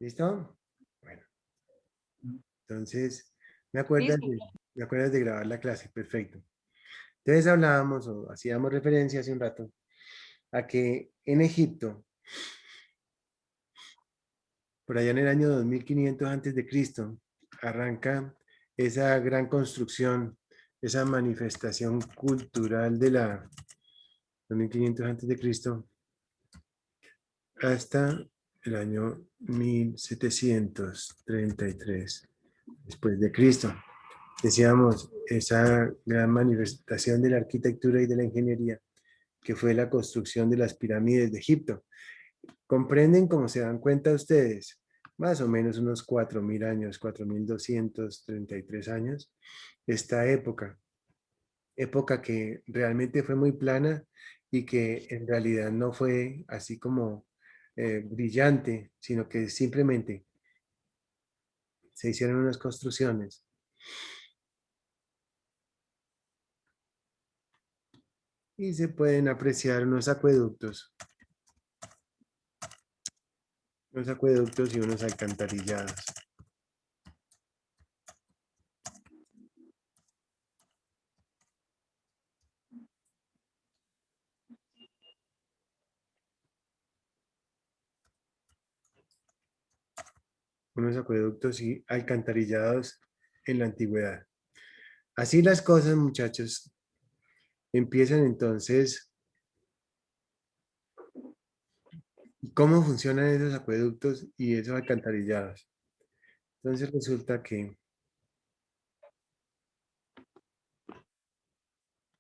¿Listo? Bueno, entonces, ¿me acuerdas Listo. de, me acuerdas de grabar la clase? Perfecto. Entonces hablábamos o hacíamos referencia hace un rato a que en Egipto, por allá en el año 2500 antes de Cristo, arranca esa gran construcción, esa manifestación cultural de la 2500 antes de Cristo hasta el año 1733 después de Cristo. Decíamos, esa gran manifestación de la arquitectura y de la ingeniería que fue la construcción de las pirámides de Egipto. ¿Comprenden cómo se dan cuenta ustedes? Más o menos unos 4000 años, 4233 años, esta época que realmente fue muy plana y que en realidad no fue así como brillante, sino que simplemente se hicieron unas construcciones y se pueden apreciar unos acueductos y unos alcantarillados. Unos acueductos y alcantarillados en la antigüedad. Así las cosas, muchachos, empiezan entonces. ¿Cómo funcionan esos acueductos y esos alcantarillados? Entonces resulta que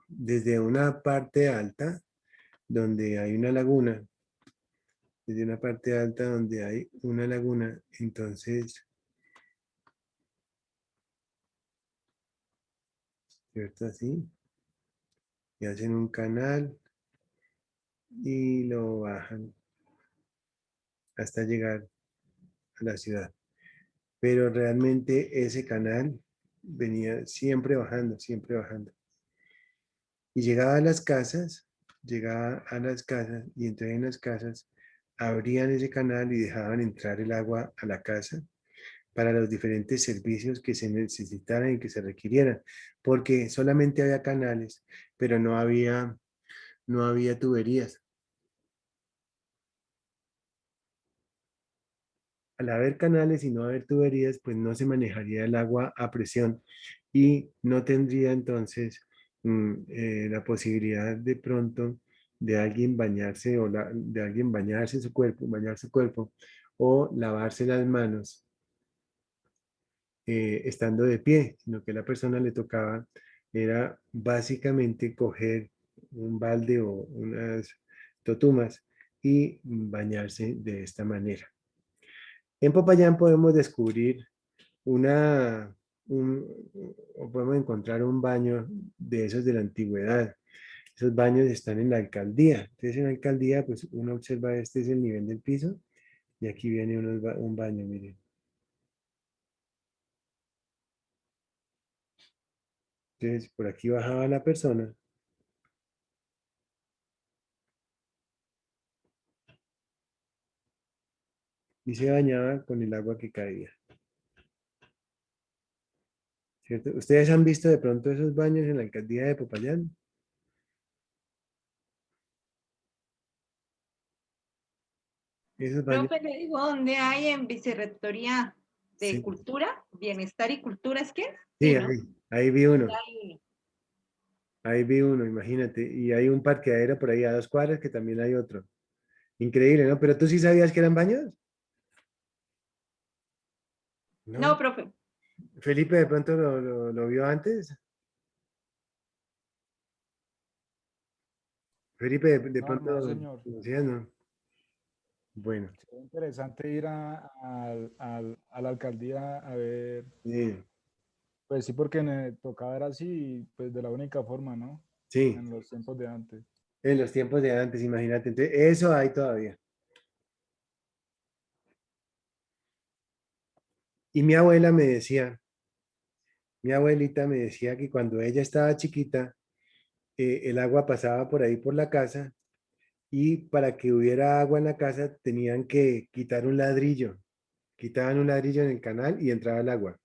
desde una parte alta, donde hay una laguna, desde una parte alta donde hay una laguna, entonces, ¿cierto? Así, y hacen un canal y lo bajan hasta llegar a la ciudad. Pero realmente ese canal venía siempre bajando, siempre bajando. Y llegaba a las casas y entonces en las casas abrían ese canal y dejaban entrar el agua a la casa para los diferentes servicios que se necesitaran y que se requirieran, porque solamente había canales, pero no había tuberías. Al haber canales y no haber tuberías, pues no se manejaría el agua a presión y no tendría entonces la posibilidad de pronto de alguien bañarse de alguien bañar su cuerpo o lavarse las manos estando de pie, sino que la persona le tocaba era básicamente coger un balde o unas totumas y bañarse de esta manera. En Popayán podemos descubrir una, un- o podemos encontrar un baño de esos de la antigüedad. Esos baños están en la alcaldía. Entonces en la alcaldía, pues uno observa, este es el nivel del piso y aquí viene un baño, miren. Entonces por aquí bajaba la persona y se bañaba con el agua que caía, ¿cierto? ¿Ustedes han visto de pronto esos baños en la alcaldía de Popayán? Esos baños, Profe, le digo, ¿dónde hay en Vicerrectoría de sí, Cultura, Bienestar y Cultura? ¿Es que? sí, Sí, ¿no? ahí vi uno. Hay uno. Ahí vi uno, imagínate. Y hay un parqueadero por ahí a 2 cuadras que también hay otro. Increíble, ¿no? Pero tú sí sabías que eran baños, No, ¿no? profe. Felipe de pronto lo vio antes. Felipe de No, pronto no, lo señor. conocía, ¿no? Bueno, Sería interesante ir a la alcaldía a ver, sí, pues sí, porque me tocaba ver así, pues de la única forma, ¿no? sí, En los tiempos de antes. en los tiempos de antes, imagínate. Entonces, eso hay todavía. Y mi abuelita me decía que cuando ella estaba chiquita, el agua pasaba por ahí por la casa y para que hubiera agua en la casa tenían que quitar un ladrillo. Quitaban un ladrillo en el canal y entraba el agua.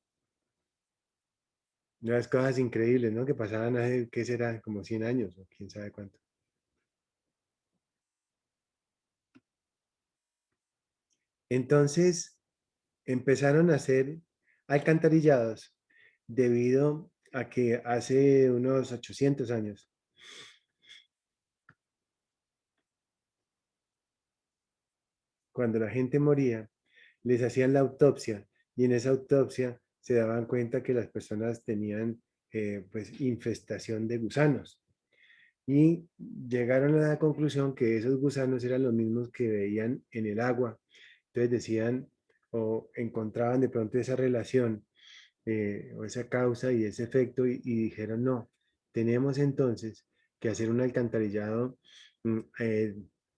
Unas cosas increíbles, ¿no? Que pasaban hace, ¿qué será? Como 100 años o quién sabe cuánto. Entonces empezaron a hacer alcantarillados debido a que hace unos 800 años, cuando la gente moría, les hacían la autopsia y en esa autopsia se daban cuenta que las personas tenían pues infestación de gusanos y llegaron a la conclusión que esos gusanos eran los mismos que veían en el agua. Entonces decían o encontraban de pronto esa relación o esa causa y ese efecto y dijeron no, tenemos entonces que hacer un alcantarillado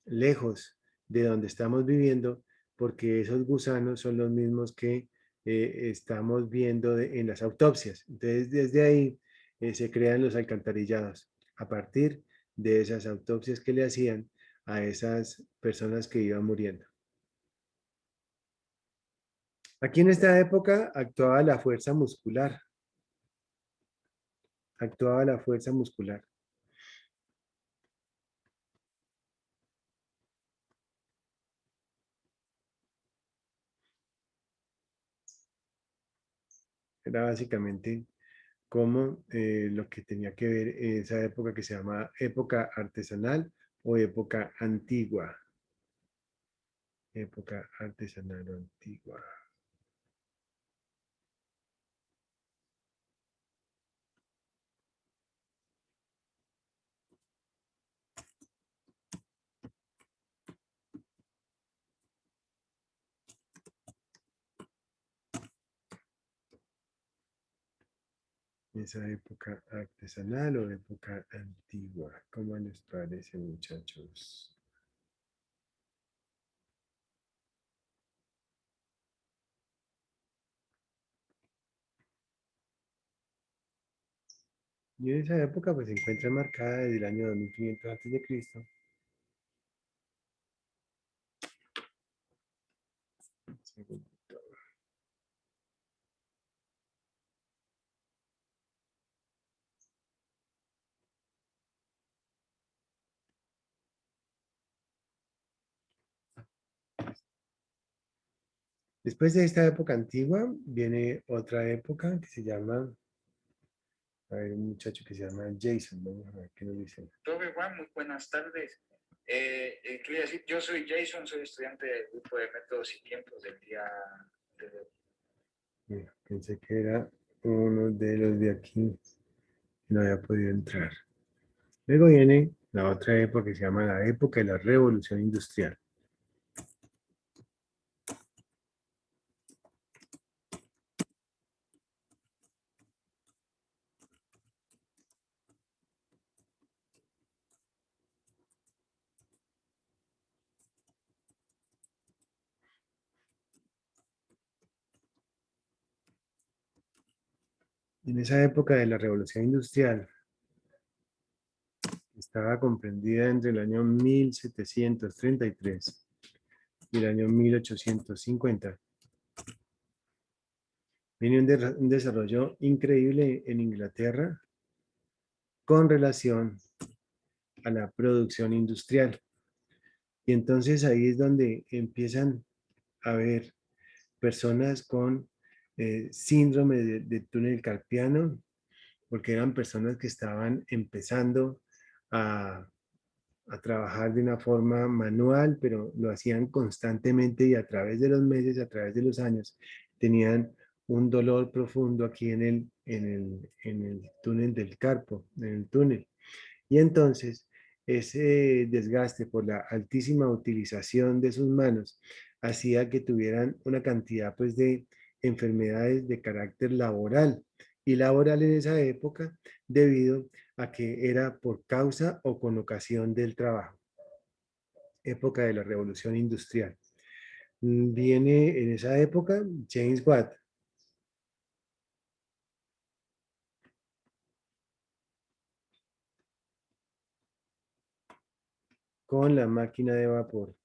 lejos de donde estamos viviendo porque esos gusanos son los mismos que estamos viendo en las autopsias. Entonces desde ahí se crean los alcantarillados a partir de esas autopsias que le hacían a esas personas que iban muriendo. Aquí en esta época actuaba la fuerza muscular, actuaba la fuerza muscular. Era básicamente como lo que tenía que ver esa época que se llama época artesanal o época antigua. Época artesanal o antigua. Esa época artesanal o época antigua. ¿Cómo les parece, muchachos? Y en esa época pues se encuentra marcada desde el año 2500 antes de Cristo. Después de esta época antigua viene otra época que se llama, a ver, un muchacho que se llama Jason, vamos a ver qué nos dice. Profe Juan, muy buenas tardes. Quería decir, yo soy Jason, soy estudiante del grupo de métodos y tiempos del día de hoy. Mira, pensé que era uno de los de aquí que no había podido entrar. Luego viene la otra época que se llama la época de la revolución industrial. En esa época de la revolución industrial estaba comprendida entre el año 1733 y el año 1850. Viene un desarrollo increíble en Inglaterra con relación a la producción industrial. Y entonces ahí es donde empiezan a haber personas con síndrome de túnel carpiano, porque eran personas que estaban empezando a, a trabajar de una forma manual, pero lo hacían constantemente y a través de los meses, a través de los años, tenían un dolor profundo aquí en el túnel del carpo, en el túnel. Y entonces ese desgaste por la altísima utilización de sus manos hacía que tuvieran una cantidad pues de enfermedades de carácter laboral y laboral en esa época debido a que era por causa o con ocasión del trabajo. Época de la revolución industrial. Viene en esa época James Watt, con la máquina de vapor.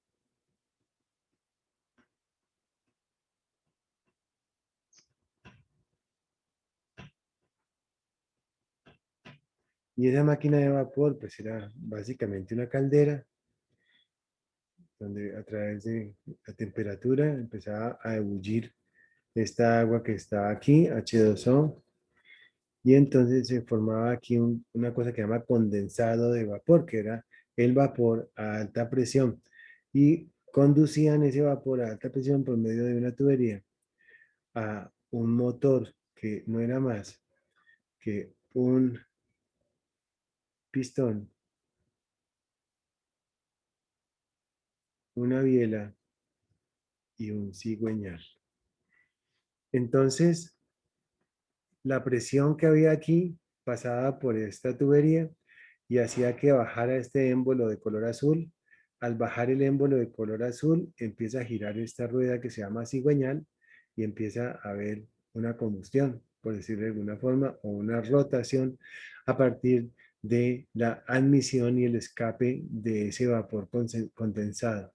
Y esa máquina de vapor, pues era básicamente una caldera, donde a través de la temperatura empezaba a ebullir esta agua que está aquí, H2O, y entonces se formaba aquí una cosa que se llama condensado de vapor, que era el vapor a alta presión, y conducían ese vapor a alta presión por medio de una tubería a un motor que no era más que un pistón, una biela y un cigüeñal. Entonces, la presión que había aquí pasaba por esta tubería y hacía que bajara este émbolo de color azul. Al bajar el émbolo de color azul, empieza a girar esta rueda que se llama cigüeñal y empieza a haber una combustión, por decirlo de alguna forma, o una rotación a partir de la admisión y el escape de ese vapor condensado.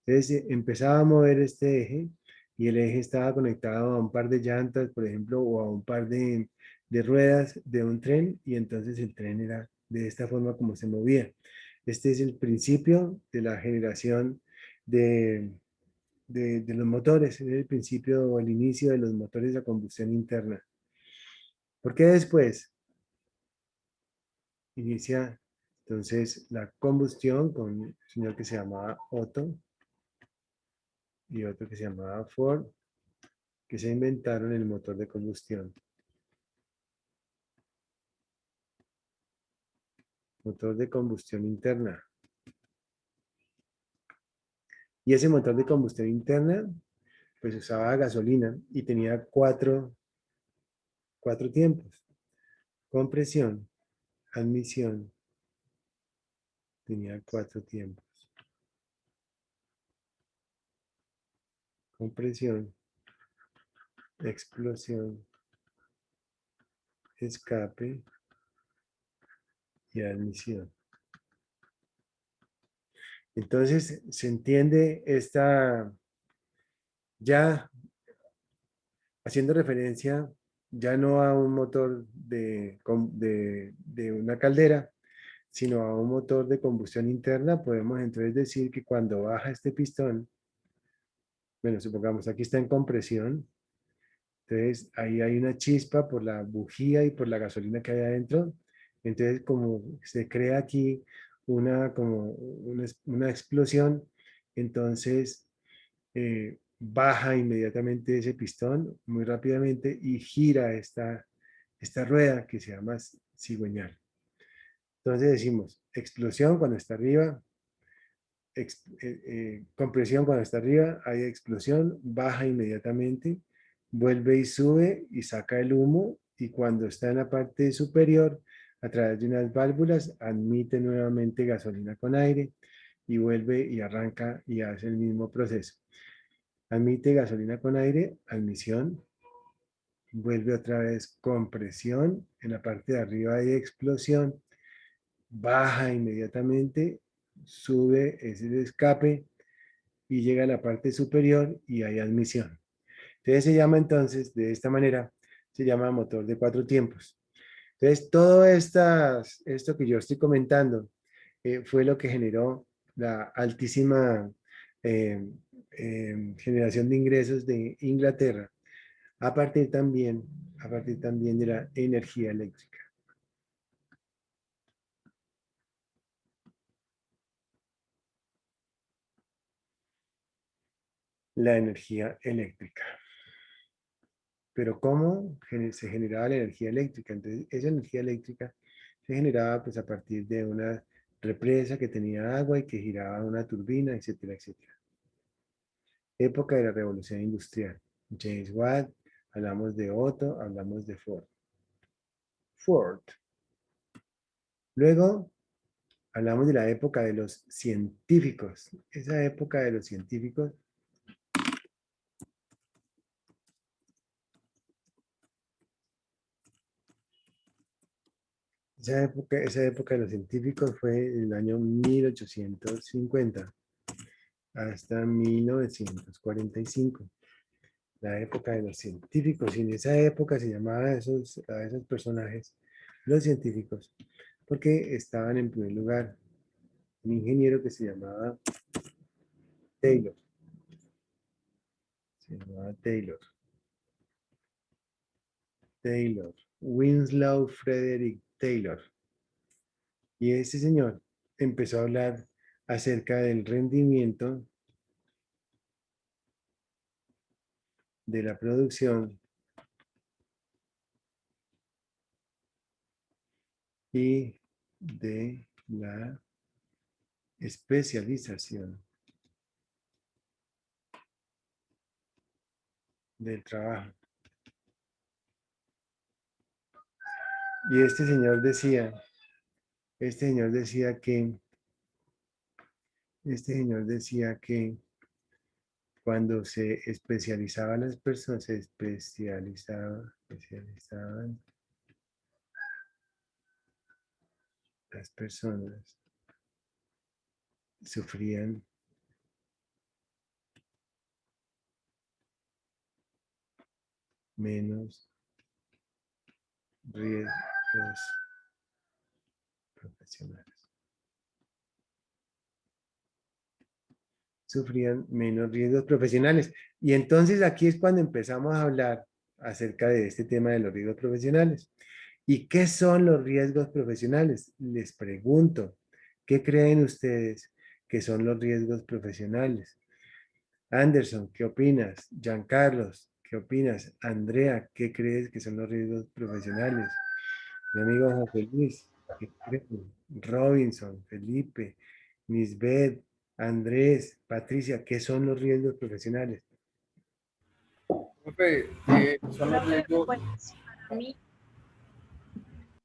Entonces empezaba a mover este eje y el eje estaba conectado a un par de llantas, por ejemplo, o a un par de ruedas de un tren, y entonces el tren era de esta forma como se movía. Este es el principio de la generación de los motores, es el principio o el inicio de los motores a combustión interna. ¿Por qué después inicia entonces la combustión con un señor que se llamaba Otto y otro que se llamaba Ford, que se inventaron el motor de combustión? Motor de combustión interna. Y ese motor de combustión interna, pues usaba gasolina y tenía cuatro tiempos. Compresión, admisión, tenía 4 tiempos. Compresión, explosión, escape y admisión. Entonces, se entiende esta, ya haciendo referencia ya no a un motor de una caldera, sino a un motor de combustión interna. Podemos entonces decir que cuando baja este pistón, bueno, supongamos aquí está en compresión, entonces ahí hay una chispa por la bujía y por la gasolina que hay adentro. Entonces, como se crea aquí como una explosión, entonces baja inmediatamente ese pistón muy rápidamente y gira esta rueda que se llama cigüeñal. Entonces decimos explosión cuando está arriba, compresión cuando está arriba, hay explosión, baja inmediatamente, vuelve y sube y saca el humo, y cuando está en la parte superior, a través de unas válvulas, admite nuevamente gasolina con aire y vuelve y arranca y hace el mismo proceso. Admite gasolina con aire, admisión, vuelve otra vez compresión, en la parte de arriba hay explosión, baja inmediatamente, sube, es el escape y llega a la parte superior y hay admisión. Entonces se llama entonces, de esta manera, se llama motor de 4 tiempos. Entonces todo esto que yo estoy comentando fue lo que generó la altísima eh, generación de ingresos de Inglaterra a partir también de la energía eléctrica. La energía eléctrica. Pero ¿cómo se generaba la energía eléctrica? Entonces, esa energía eléctrica se generaba pues a partir de una represa que tenía agua y que giraba una turbina, etcétera, etcétera. Época de la revolución industrial. James Watt, hablamos de Otto, hablamos de Ford. Ford. Luego hablamos de la época de los científicos. Esa época de los científicos esa época de los científicos fue el año 1850 hasta 1945. La época de los científicos. Y en esa época se llamaba a esos personajes los científicos, porque estaban en primer lugar un ingeniero que se llamaba Taylor. Se llamaba Taylor. Taylor. Winslow Frederick Taylor. Y ese señor empezó a hablar acerca del rendimiento de la producción y de la especialización del trabajo. Y este señor decía que cuando se especializaban las personas, especializaban las personas, sufrían menos riesgos profesionales. Sufrían menos riesgos profesionales. Y entonces aquí es cuando empezamos a hablar acerca de este tema de los riesgos profesionales. ¿Y qué son los riesgos profesionales? Les pregunto, ¿qué creen ustedes que son los riesgos profesionales? Anderson, ¿qué opinas? Giancarlos, ¿qué opinas? Andrea, ¿qué crees que son los riesgos profesionales? Mi amigo José Luis, ¿qué creen? Robinson, Felipe, Nisbet, Andrés, Patricia, ¿qué son los riesgos profesionales? Profe, son los riesgos. Pues para mí,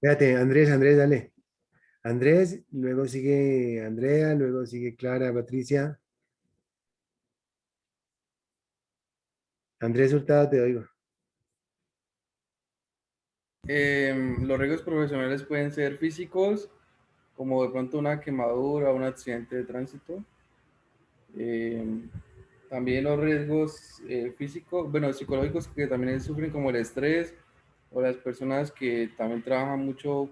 Espérate, Andrés, dale. Andrés, luego sigue Andrea, luego sigue Clara, Patricia. Andrés Hurtado, te oigo. Los riesgos profesionales pueden ser físicos, como de pronto una quemadura o un accidente de tránsito. También los riesgos físicos, bueno, psicológicos que también sufren como el estrés o las personas que también trabajan mucho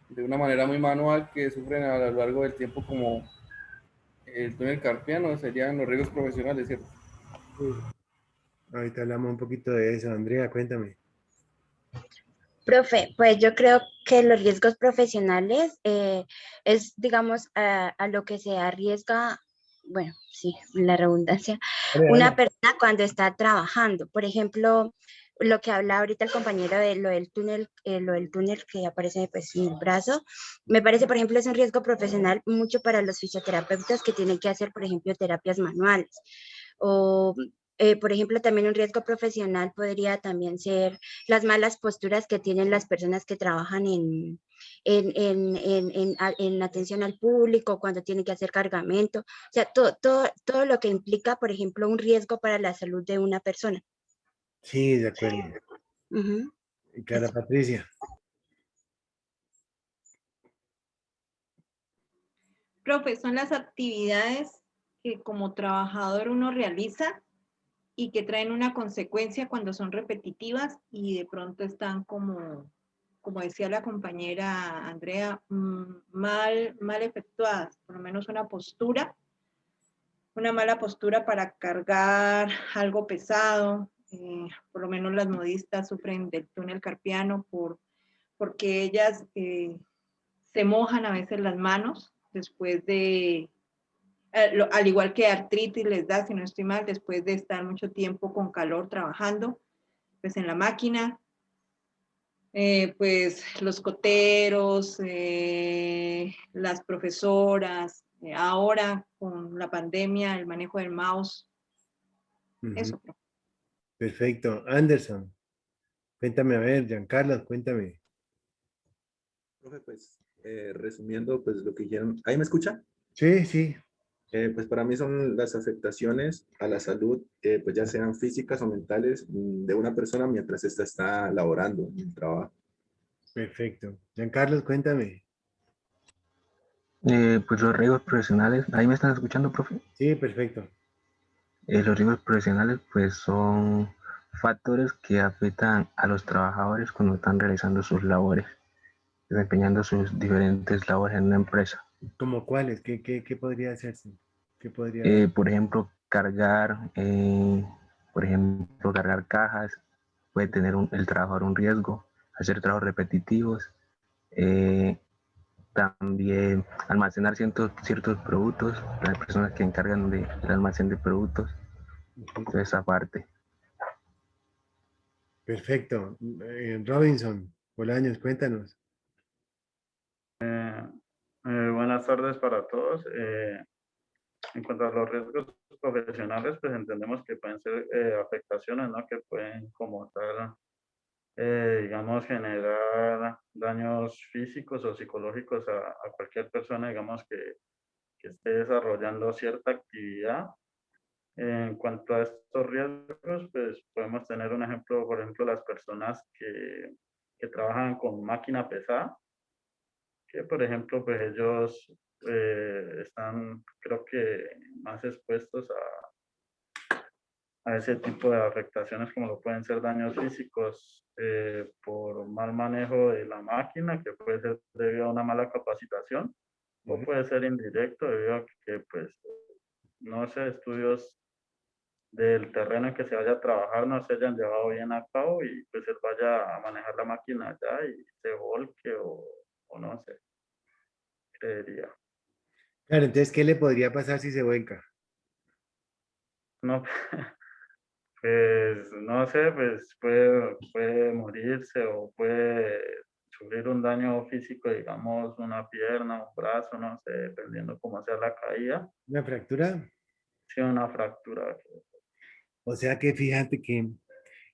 de una manera muy manual que sufren a lo largo del tiempo como el túnel carpiano serían los riesgos profesionales, ¿cierto? Sí. Ahorita hablamos un poquito de eso. Andrea, cuéntame. Profe, pues yo creo que los riesgos profesionales es, digamos, a lo que se arriesga, bueno, sí, la redundancia, Dale, una dale. persona cuando está trabajando. Por ejemplo, lo que habla ahorita el compañero de lo del túnel que aparece pues en el brazo, me parece, por ejemplo, es un riesgo profesional mucho para los fisioterapeutas que tienen que hacer, por ejemplo, terapias manuales. O, por ejemplo, también un riesgo profesional podría también ser las malas posturas que tienen las personas que trabajan en atención al público, cuando tienen que hacer cargamento, o sea, todo lo que implica, por ejemplo, un riesgo para la salud de una persona. Sí, de acuerdo. Ujú. Y Clara Patricia. profe, son las actividades que como trabajador uno realiza y que traen una consecuencia cuando son repetitivas y de pronto están como decía la compañera Andrea, mal efectuadas, por lo menos una mala postura para cargar algo pesado. Por lo menos las modistas sufren del túnel carpiano porque ellas se mojan a veces las manos después de, al igual que artritis les da, si no estoy mal, después de estar mucho tiempo con calor trabajando, pues en la máquina. Pues los coteros, las profesoras, ahora con la pandemia, el manejo del mouse, Ujú. eso. Perfecto. Anderson, cuéntame, a ver, Giancarlo, cuéntame. Profe, pues resumiendo pues lo que dijeron, ¿ahí me escucha? Sí, sí. Pues para mí son las afectaciones a la salud, pues ya sean físicas o mentales de una persona mientras ésta está laborando en el trabajo. Perfecto. Giancarlo, cuéntame. Pues los riesgos profesionales, ¿ahí me están escuchando, profe? Sí, perfecto. Los riesgos profesionales pues son factores que afectan a los trabajadores cuando están realizando sus labores. desempeñando sus diferentes labores en una empresa. ¿Como cuáles? ¿Qué podría hacerse? ¿Qué podría? Por ejemplo, cargar cajas, puede tener el trabajador un riesgo, hacer trabajos repetitivos, eh, también almacenar ciertos productos, las personas que encargan del almacén de productos, toda esa parte. Perfecto. Robinson, Bolaños, cuéntanos. Buenas tardes para todos. En cuanto a los riesgos profesionales, pues entendemos que pueden ser afectaciones, ¿no? Que pueden como tal, digamos, generar daños físicos o psicológicos a cualquier persona, digamos, que esté desarrollando cierta actividad. En cuanto a estos riesgos, pues podemos tener un ejemplo, por ejemplo, las personas que trabajan con máquina pesada, que por ejemplo, pues ellos están, creo que, más expuestos a ese tipo de afectaciones como lo pueden ser daños físicos por mal manejo de la máquina, que puede ser debido a una mala capacitación, o puede ser indirecto debido a que, pues, no sé, estudios del terreno en que se vaya a trabajar no se hayan llevado bien a cabo y pues él vaya a manejar la máquina allá y se volque o no sé, creería. Claro, entonces, ¿qué le podría pasar si se vuelca? No, pues no sé, pues puede morirse o puede sufrir un daño físico, digamos, una pierna, un brazo, no sé, dependiendo cómo sea la caída. ¿Una fractura? Sí, una fractura. O sea que fíjate que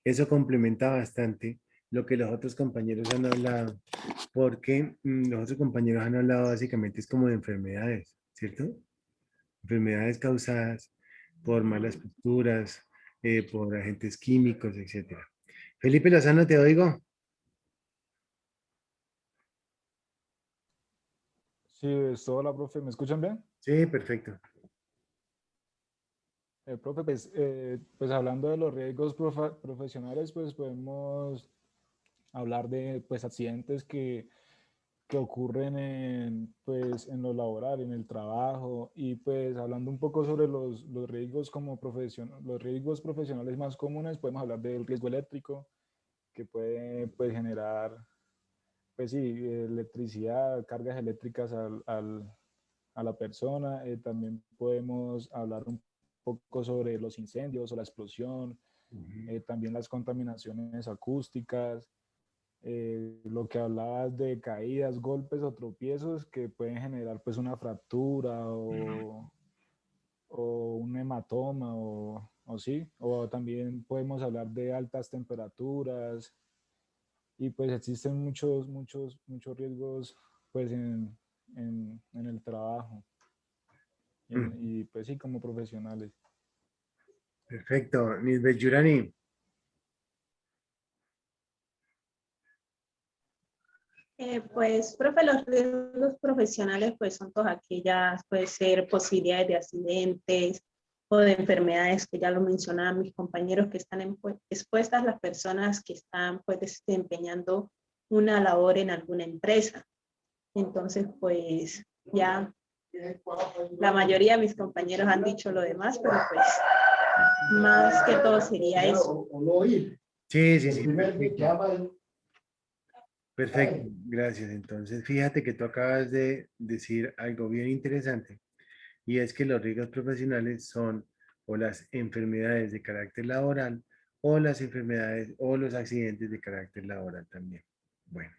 eso complementa bastante lo que los otros compañeros han hablado, porque los otros compañeros han hablado básicamente es como de enfermedades, ¿cierto? Enfermedades causadas por malas posturas, por agentes químicos, etcétera. Felipe Lozano, te oigo. Sí, es toda la profe. ¿Me escuchan bien? Sí, perfecto. Profe, pues hablando de los riesgos profesionales, pues podemos hablar de pues, accidentes que ocurren pues, en lo laboral, en el trabajo, y pues hablando un poco sobre los riesgos los riesgos profesionales más comunes, podemos hablar del riesgo eléctrico, que puede pues, generar, pues sí, electricidad, cargas eléctricas a la persona. También podemos hablar un poco sobre los incendios o la explosión, también las contaminaciones acústicas, lo que hablabas de caídas, golpes o tropiezos que pueden generar pues una fractura o un hematoma o sí, o también podemos hablar de altas temperaturas y pues existen muchos riesgos pues en el trabajo y pues sí, como profesionales. Perfecto. Nisbet Yurani. Pues, profe, los riesgos profesionales pues son todas aquellas, puede ser posibilidades de accidentes o de enfermedades que ya lo mencionaban mis compañeros que están expuestas las personas que están pues desempeñando una labor en alguna empresa. Entonces, pues ya la mayoría de mis compañeros han dicho lo demás, pero pues más que todo sería eso. Sí, sí, sí. Perfecto. Perfecto, gracias. Entonces, fíjate que tú acabas de decir algo bien interesante y es que los riesgos profesionales son o las enfermedades de carácter laboral o las enfermedades o los accidentes de carácter laboral también. Bueno,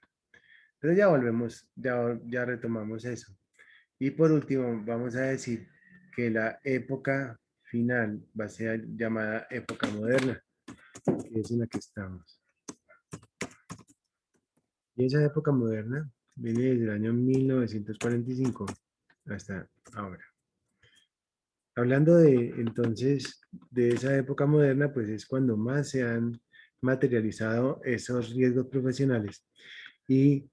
pero ya volvemos, ya retomamos eso. Y por último, vamos a decir que la época final va a ser llamada época moderna, que es en la que estamos. Y esa época moderna viene desde el año 1945 hasta ahora. Hablando de entonces de esa época moderna, pues es cuando más se han materializado esos riesgos profesionales y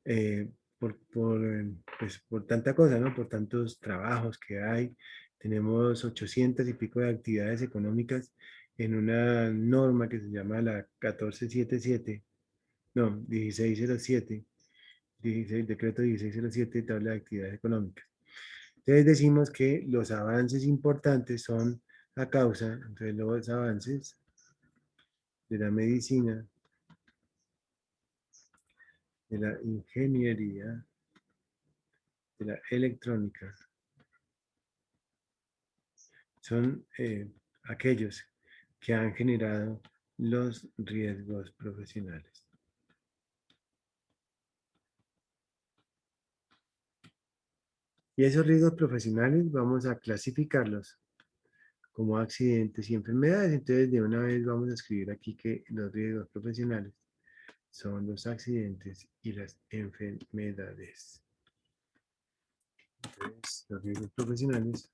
pues, por tanta cosa, ¿no? Por tantos trabajos que hay. Tenemos 800 y pico de actividades económicas en una norma que se llama la 1477, no, 1607, decreto 1607, tabla de actividades económicas. Entonces decimos que los avances importantes son a causa, entonces los avances de la medicina, de la ingeniería, de la electrónica, son aquellos que han generado los riesgos profesionales. Y esos riesgos profesionales vamos a clasificarlos como accidentes y enfermedades. Entonces, de una vez vamos a escribir aquí que los riesgos profesionales son los accidentes y las enfermedades. Entonces, los riesgos profesionales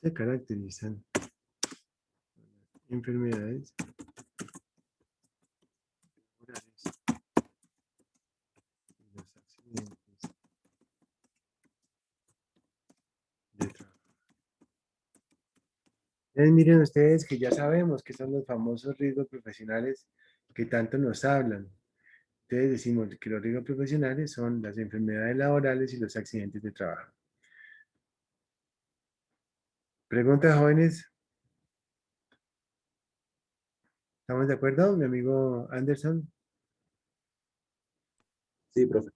se caracterizan por enfermedades laborales y los accidentes de trabajo. Entonces, miren ustedes que ya sabemos que son los famosos riesgos profesionales que tanto nos hablan. Entonces decimos que los riesgos profesionales son las enfermedades laborales y los accidentes de trabajo. ¿Preguntas, jóvenes? ¿Estamos de acuerdo, mi amigo Anderson? Sí, profe.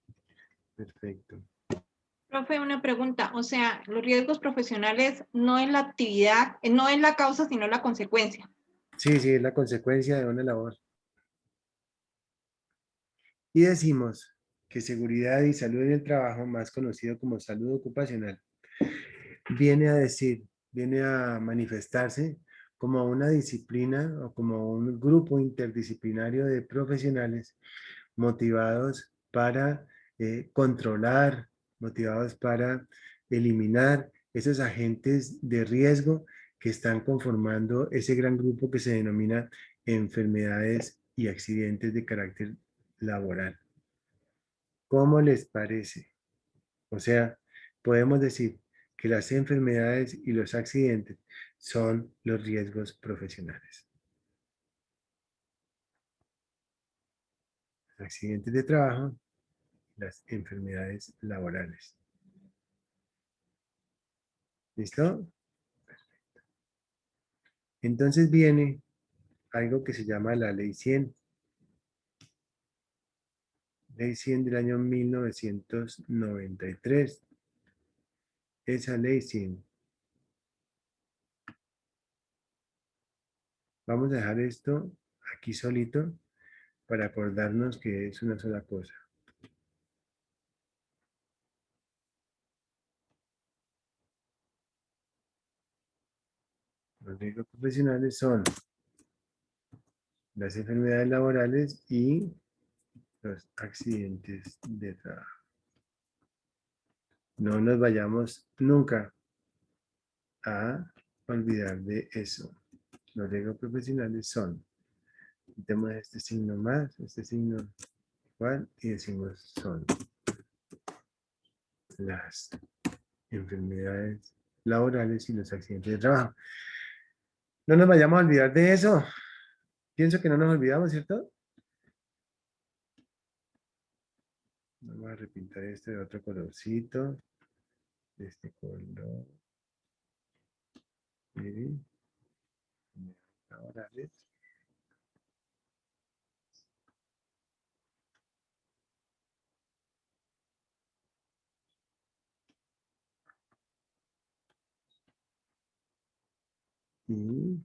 Perfecto. Profe, una pregunta. O sea, los riesgos profesionales no es la actividad, no es la causa, sino la consecuencia. Sí, sí, es la consecuencia de una labor. Y decimos que seguridad y salud en el trabajo, más conocido como salud ocupacional, viene a decir, viene a manifestarse como una disciplina o como un grupo interdisciplinario de profesionales motivados para controlar, motivados para eliminar esos agentes de riesgo que están conformando ese gran grupo que se denomina enfermedades y accidentes de carácter laboral. ¿Cómo les parece? O sea, podemos decir que las enfermedades y los accidentes son los riesgos profesionales. Los accidentes de trabajo, las enfermedades laborales. ¿Listo? Perfecto. Entonces viene algo que se llama la Ley 100. Ley 100 del año 1993. Esa Ley 100. Vamos a dejar esto aquí solito para acordarnos que es una sola cosa. Los riesgos profesionales son las enfermedades laborales y los accidentes de trabajo. No nos vayamos nunca a olvidar de eso. Los riesgos profesionales son, quitemos este signo más, este signo igual y decimos son las enfermedades laborales y los accidentes de trabajo. No nos vayamos a olvidar de eso. Pienso que no nos olvidamos, ¿cierto? Vamos a repintar este de otro colorcito. De este color. Miren. Laborales. Y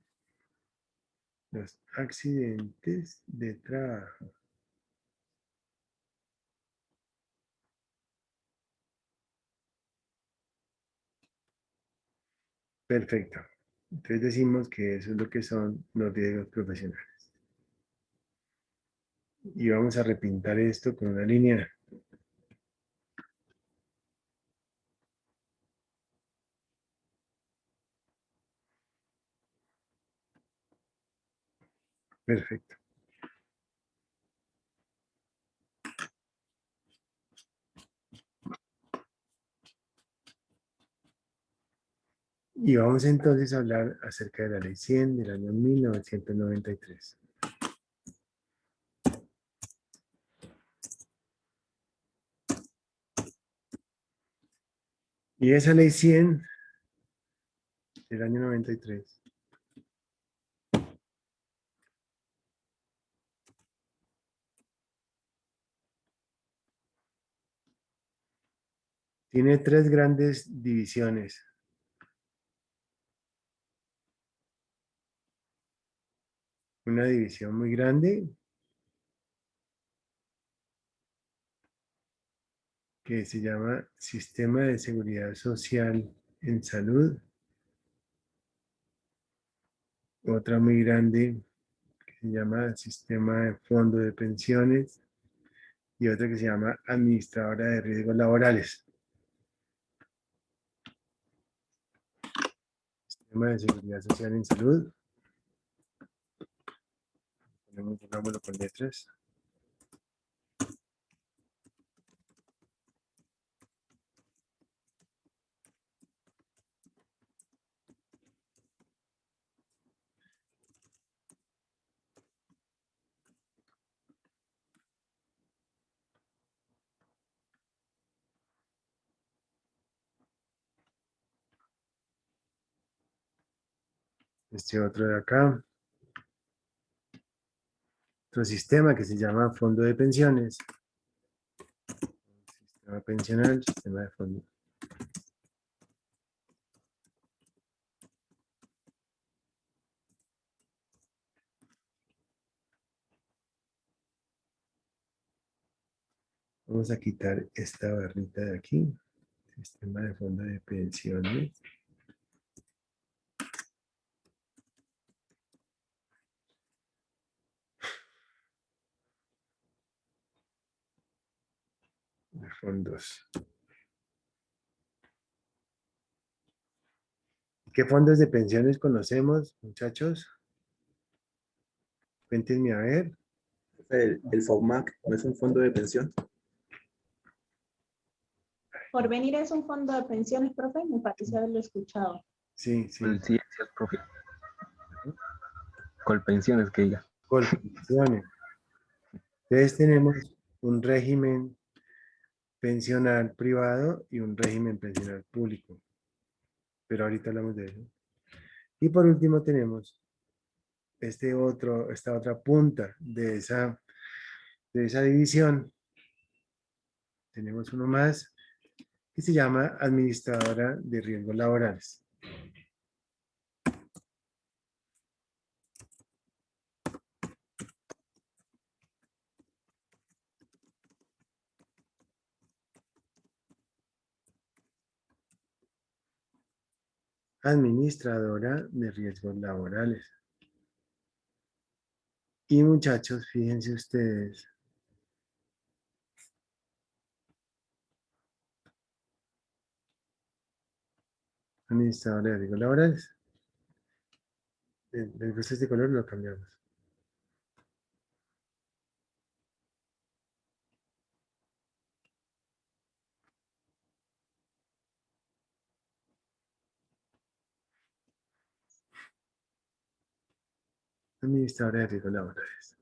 los accidentes de trabajo. Perfecto. Entonces decimos que eso es lo que son los riesgos profesionales. Y vamos a repintar esto con una línea. Perfecto. Y vamos entonces a hablar acerca de la Ley 100 del año 1993. Y esa ley 100 del año 93. Tiene 3 grandes divisiones. Una división muy grande que se llama Sistema de Seguridad Social en Salud. Otra muy grande que se llama Sistema de Fondo de Pensiones. Y otra que se llama Administradora de Riesgos Laborales. Sistema de Seguridad Social en Salud. Pongámoslo con letras. Este otro de acá. Otro sistema que se llama Fondo de Pensiones. Sistema pensional, sistema de fondo. Vamos a quitar esta barrita de aquí. Sistema de fondo de pensiones. De fondos. ¿Qué fondos de pensiones conocemos, muchachos? Cuéntenme a ver. El FOMAC no es un fondo de pensión. Porvenir es un fondo de pensiones, profe, me parece haberlo escuchado. Sí, sí. Colpensiones, profe. Colpensiones, que diga. Colpensiones. Entonces tenemos un régimen pensional privado y un régimen pensional público. Pero ahorita hablamos de eso. Y por último tenemos esta otra punta de esa división. Tenemos uno más que se llama Administradora de Riesgos Laborales. Administradora de Riesgos Laborales. Y muchachos, fíjense ustedes. Administradora de Riesgos Laborales. ¿Les gusta este color? Lo cambiamos. Administradora de Riesgos Laborales.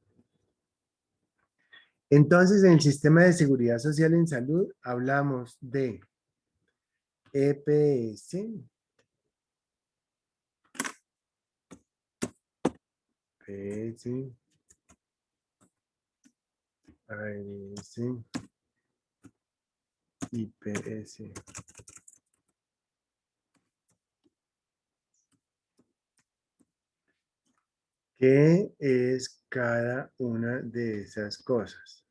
Entonces, en el sistema de seguridad social en salud, hablamos de EPS, PS, ARS, IPS. ¿Qué es cada una de esas cosas?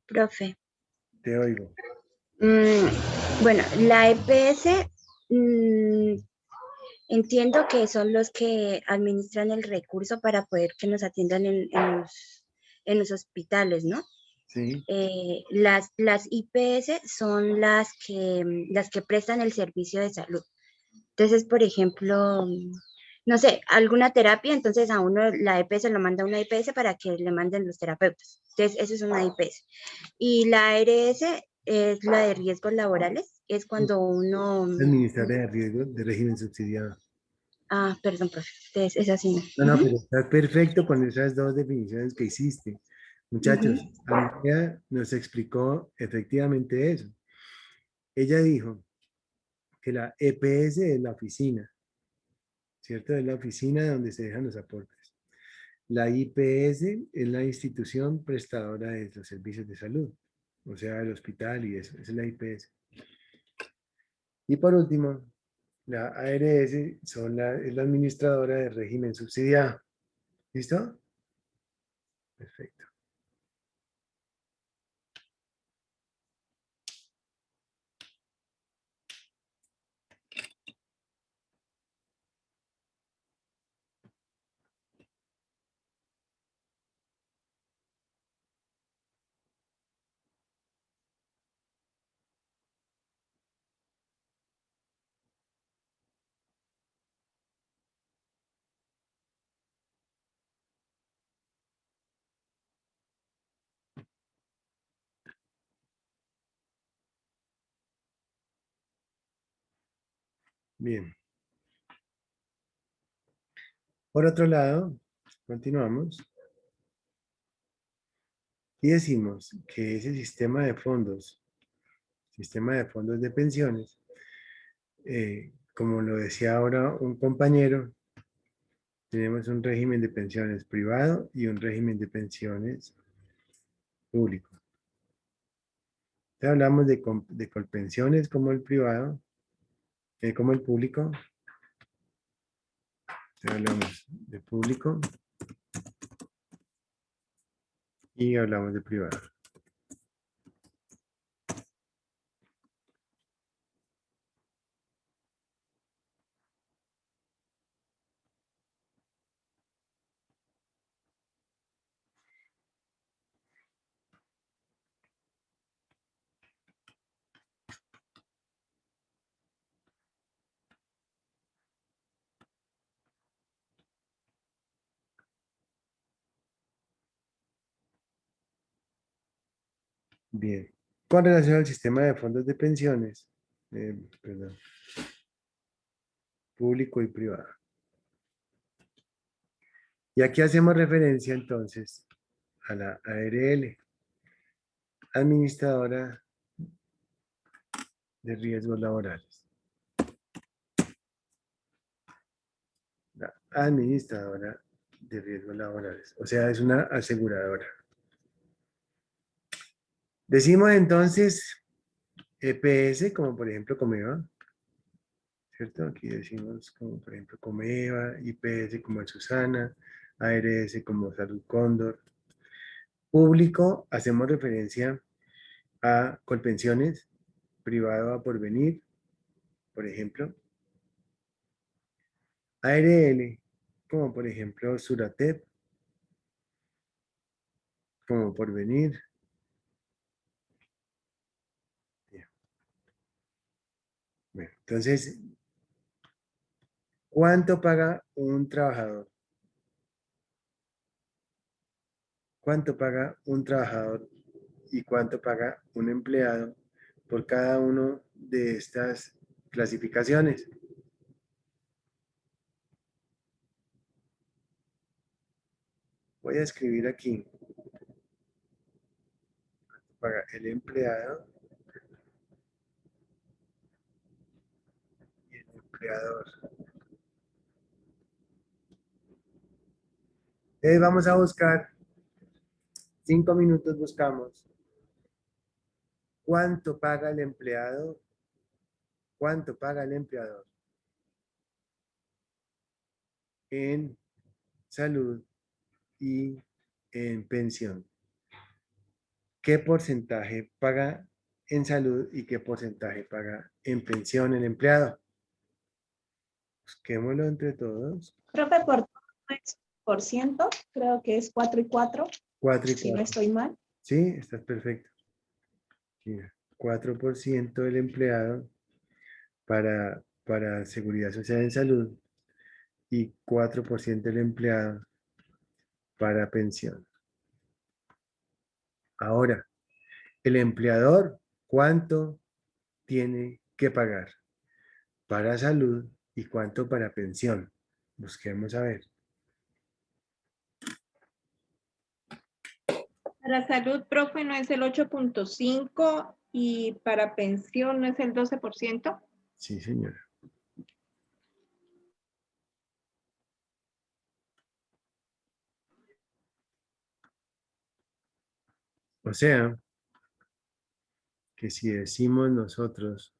Profe. Te oigo. Bueno, la EPS, entiendo que son los que administran el recurso para poder que nos atiendan en los hospitales, ¿no? Sí. Las IPS son las que prestan el servicio de salud. Entonces, por ejemplo, no sé, alguna terapia, entonces a uno la EPS lo manda a una IPS para que le manden los terapeutas. Entonces, eso es una IPS. Y la ARS es la de riesgos laborales, es cuando uno... Administradora de riesgo de régimen subsidiado. Ah, perdón, profe, es así. No, pero está perfecto con esas dos definiciones que hiciste. Muchachos, Andrea nos explicó efectivamente eso. Ella dijo que la EPS es la oficina, ¿cierto? Es la oficina donde se dejan los aportes. La IPS es la institución prestadora de los servicios de salud, o sea, el hospital y eso, esa es la IPS. Y por último, la ARS es la administradora del régimen subsidiado. ¿Listo? Perfecto. Bien. Por otro lado, continuamos y decimos que ese sistema de fondos de pensiones, como lo decía ahora un compañero, tenemos un régimen de pensiones privado y un régimen de pensiones público. Entonces hablamos de colpensiones como el privado, como el público. Entonces hablamos de público y hablamos de privado. Bien. Con relación al sistema de fondos de pensiones, perdón, público y privado. Y aquí hacemos referencia entonces a la ARL, Administradora de Riesgos Laborales. La Administradora de Riesgos Laborales, o sea, es una aseguradora. Decimos entonces EPS, como por ejemplo Comeva, ¿cierto? Aquí decimos como por ejemplo Comeva, IPS como el Susana, ARS como Salud Cóndor. Público, hacemos referencia a Colpensiones, privado a Porvenir, por ejemplo. ARL, como por ejemplo Suratep, como Porvenir. Bueno, entonces, ¿cuánto paga un trabajador? ¿Cuánto paga un trabajador y cuánto paga un empleado por cada uno de estas clasificaciones? Voy a escribir aquí. ¿Cuánto paga el empleado y el empleador? Vamos a buscar, 5 minutos buscamos. ¿Cuánto paga el empleado? ¿Cuánto paga el empleador en salud y en pensión? ¿Qué porcentaje paga en salud y qué porcentaje paga en pensión el empleado? Busquémoslo entre todos. Creo que por todo es por ciento, creo que es 4 y 4. 4 y 4. Si no estoy mal. Sí, estás perfecto. Mira, 4% del empleado para seguridad social en salud y 4% del empleado para pensión. Ahora, el empleador, ¿cuánto tiene que pagar para salud y cuánto para pensión? Busquemos a ver. Para salud, profe, no es el 8.5 y para pensión no es el 12%. Sí, señora. O sea, que si decimos nosotros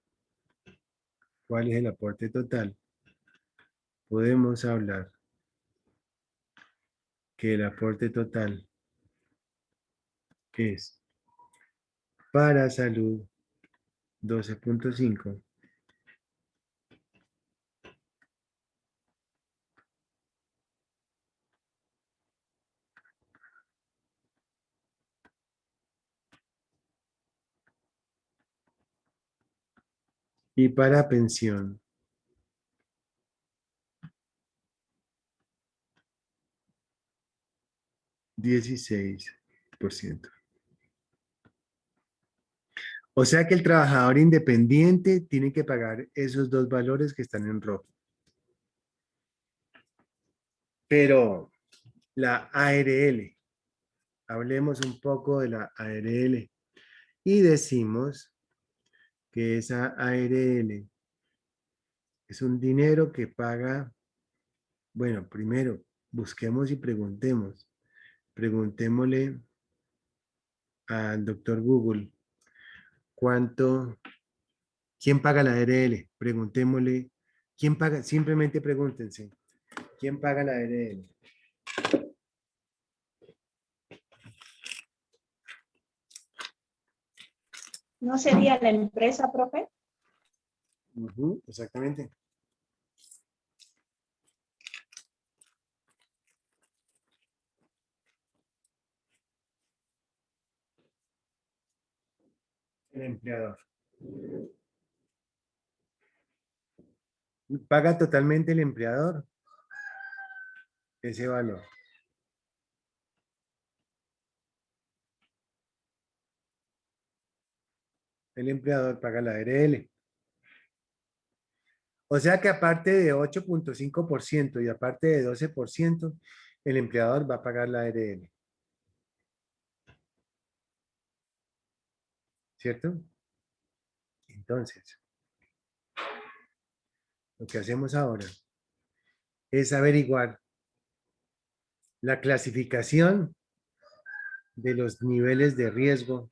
cuál es el aporte total, podemos hablar que el aporte total es para salud 12.5 y para pensión 16%. O sea que el trabajador independiente tiene que pagar esos dos valores que están en rojo. Pero la ARL, hablemos un poco de la ARL y decimos que esa ARL es un dinero que paga, bueno, primero busquemos y preguntemos. Preguntémosle al doctor Google quién paga la ARL. Preguntémosle, ¿quién paga? Simplemente pregúntense, ¿quién paga la ARL? ¿No sería la empresa, profe? Exactamente. El empleador. Paga totalmente el empleador ese valor. El empleador paga la ARL. O sea que aparte de 8.5% y aparte de 12%, el empleador va a pagar la ARL. ¿Cierto? Entonces, lo que hacemos ahora es averiguar la clasificación de los niveles de riesgo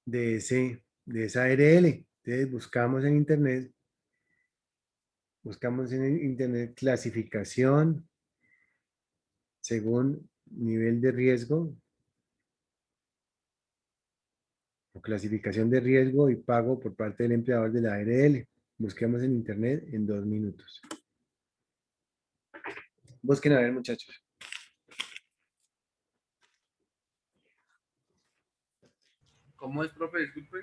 de esa ARL. Entonces buscamos en internet clasificación según nivel de riesgo o clasificación de riesgo y pago por parte del empleador de la ARL. Busquemos en internet en 2 minutos. Busquen a ver, muchachos. ¿Cómo es, profe? Disculpe.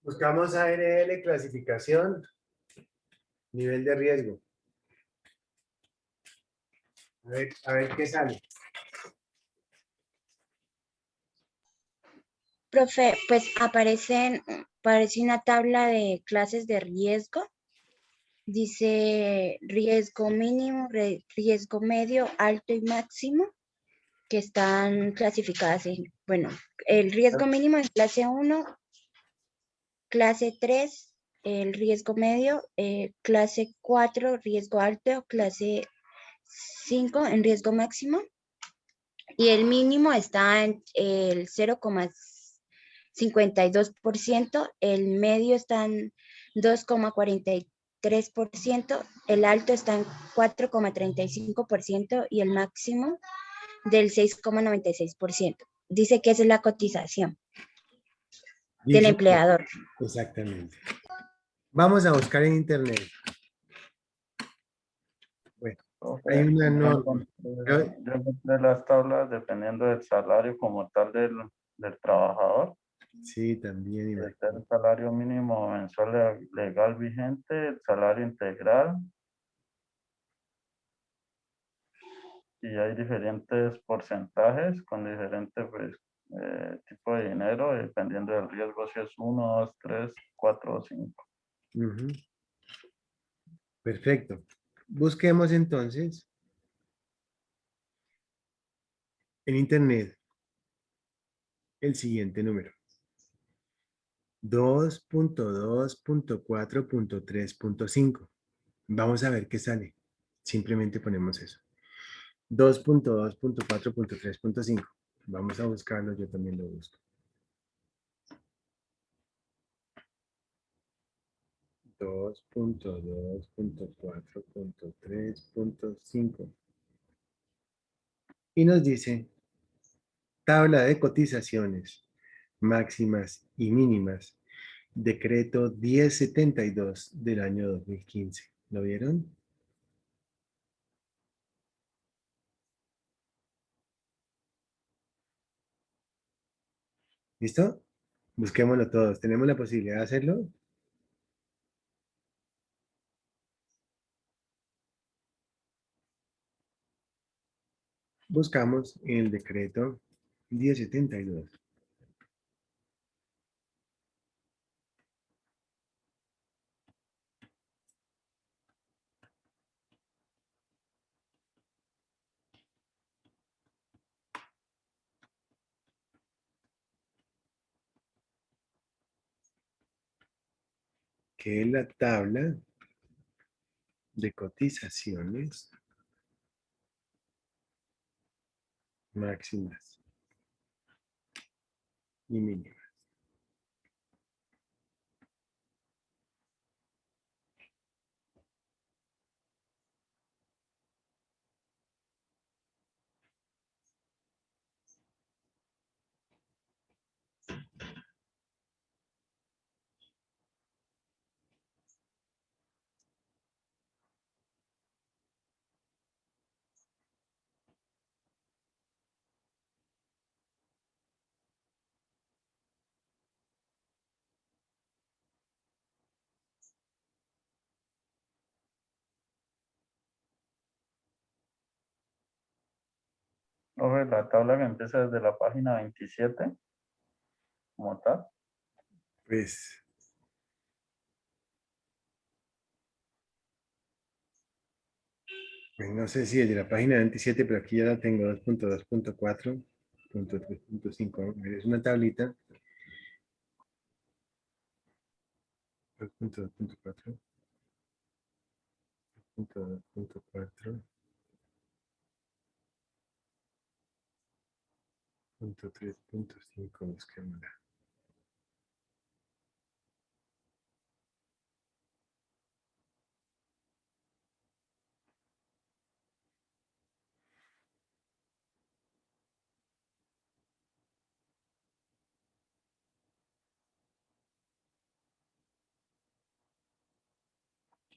Buscamos ARL, clasificación, nivel de riesgo. A ver qué sale. Profe, pues aparece una tabla de clases de riesgo. Dice riesgo mínimo, riesgo medio, alto y máximo, que están clasificadas en, bueno, el riesgo mínimo en clase 1, clase 3, el riesgo medio, clase 4, riesgo alto, clase 5 en riesgo máximo, y el mínimo está en el 0,52%, el medio está en 2,43%, el alto está en 4,35% y el máximo del 6,96%. Dice que esa es la cotización del empleador. Exactamente. Vamos a buscar en internet. Bueno, hay una norma. Yo encontré las tablas dependiendo del salario como tal del trabajador. Sí, también. Está el salario mínimo mensual legal vigente, el salario integral. Y hay diferentes porcentajes con diferentes tipo de dinero, dependiendo del riesgo, si es 1, 2, 3, 4 o 5. Perfecto. Busquemos entonces en internet el siguiente número: 2.2.4.3.5. Vamos a ver qué sale. Simplemente ponemos eso. 2.2.4.3.5. Vamos a buscarlo, yo también lo busco. 2.2.4.3.5. Y nos dice tabla de cotizaciones máximas y mínimas, decreto 1072 del año 2015. ¿Lo vieron? ¿Listo? Busquémoslo todos. ¿Tenemos la posibilidad de hacerlo? Buscamos el decreto 1072. Que es la tabla de cotizaciones máximas y mínimas. Profe, la tabla que empieza desde la página 27, como tal. Pues no sé si es de la página 27, pero aquí ya la tengo: 2.2.4.3.5. Es una tablita. 2.2.4. 2.2.4. 3.5. Busquémosla.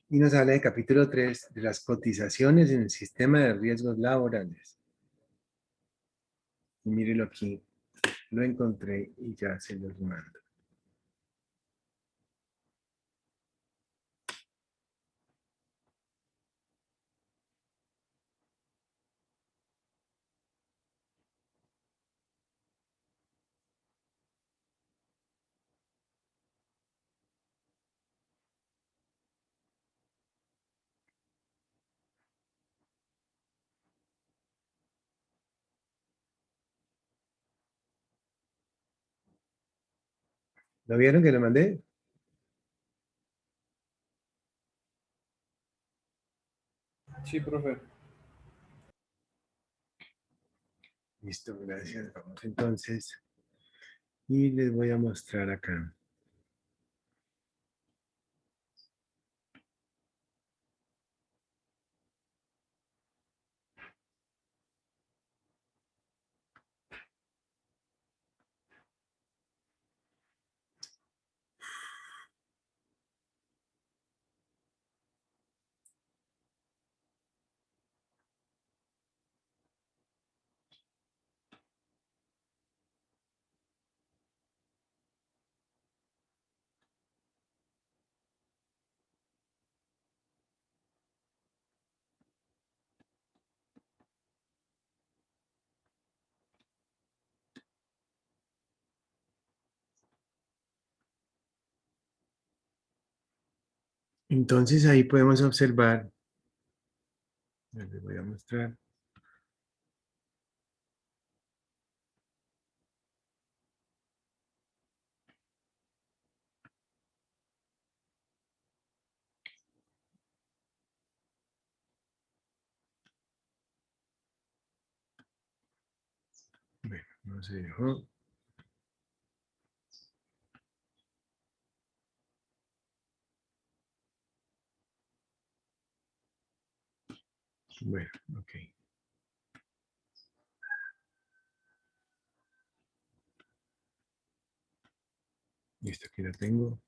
Y nos habla de capítulo 3 de las cotizaciones en el sistema de riesgos laborales. Y mírelo aquí, lo encontré y ya se los mando. ¿Lo vieron que lo mandé? Sí, profe. Listo, gracias. Vamos entonces. Y les voy a mostrar acá. Entonces ahí podemos observar. Les voy a mostrar. No se dejó. Bueno, ok. Listo, aquí la tengo.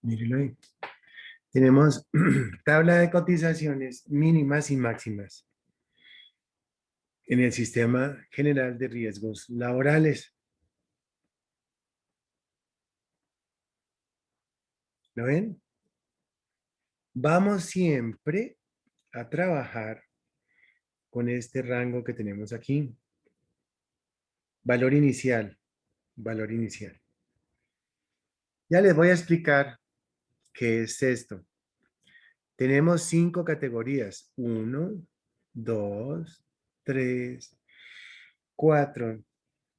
Mírenlo ahí. Tenemos tabla de cotizaciones mínimas y máximas en el Sistema General de Riesgos Laborales. ¿Lo ven? Vamos siempre a trabajar con este rango que tenemos aquí. Valor inicial, valor inicial. Ya les voy a explicar qué es esto. Tenemos 5 categorías. 1, 2, 3, 4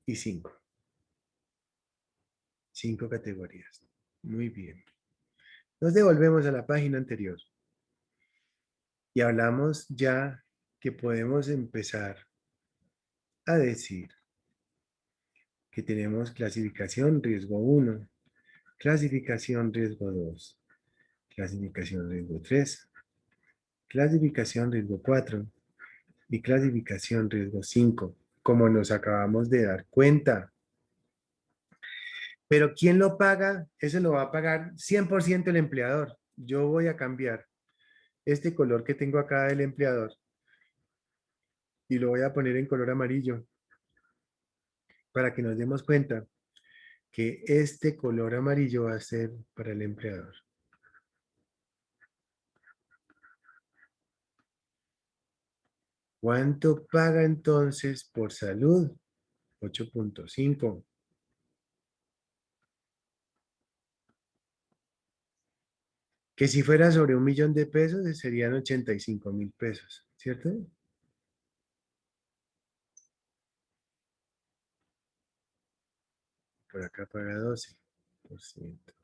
y 5. 5 categorías. Muy bien. Nos devolvemos a la página anterior. Y hablamos ya que podemos empezar a decir que tenemos clasificación riesgo 1, clasificación riesgo 2, clasificación riesgo 3, clasificación riesgo 4 y clasificación riesgo 5, como nos acabamos de dar cuenta. Pero ¿quién lo paga? Eso lo va a pagar 100% el empleador. Yo voy a cambiar este color que tengo acá del empleador y lo voy a poner en color amarillo para que nos demos cuenta que este color amarillo va a ser para el empleador. ¿Cuánto paga entonces por salud? 8.5. Que si fuera sobre 1.000.000 de pesos serían 85.000 pesos, ¿cierto? Por acá paga 12%.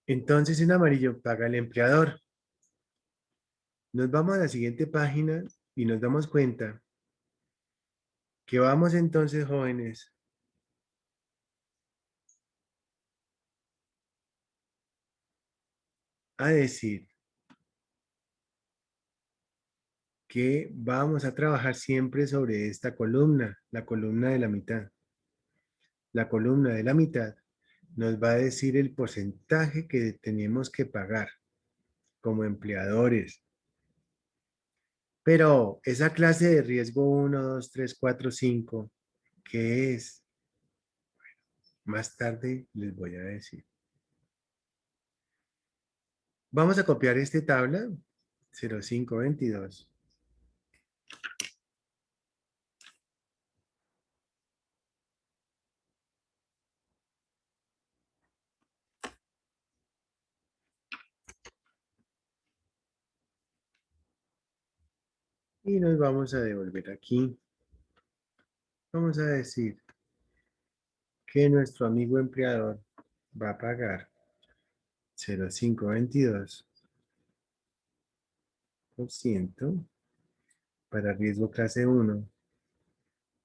Entonces en amarillo paga el empleador. Nos vamos a la siguiente página y nos damos cuenta que vamos entonces, jóvenes, a decir que vamos a trabajar siempre sobre esta columna, la columna de la mitad. La columna de la mitad nos va a decir el porcentaje que tenemos que pagar como empleadores. Pero esa clase de riesgo 1, 2, 3, 4, 5, ¿qué es? Más tarde les voy a decir. Vamos a copiar esta tabla 0522. Y nos vamos a devolver aquí. Vamos a decir que nuestro amigo empleador va a pagar 0.522% para riesgo clase 1,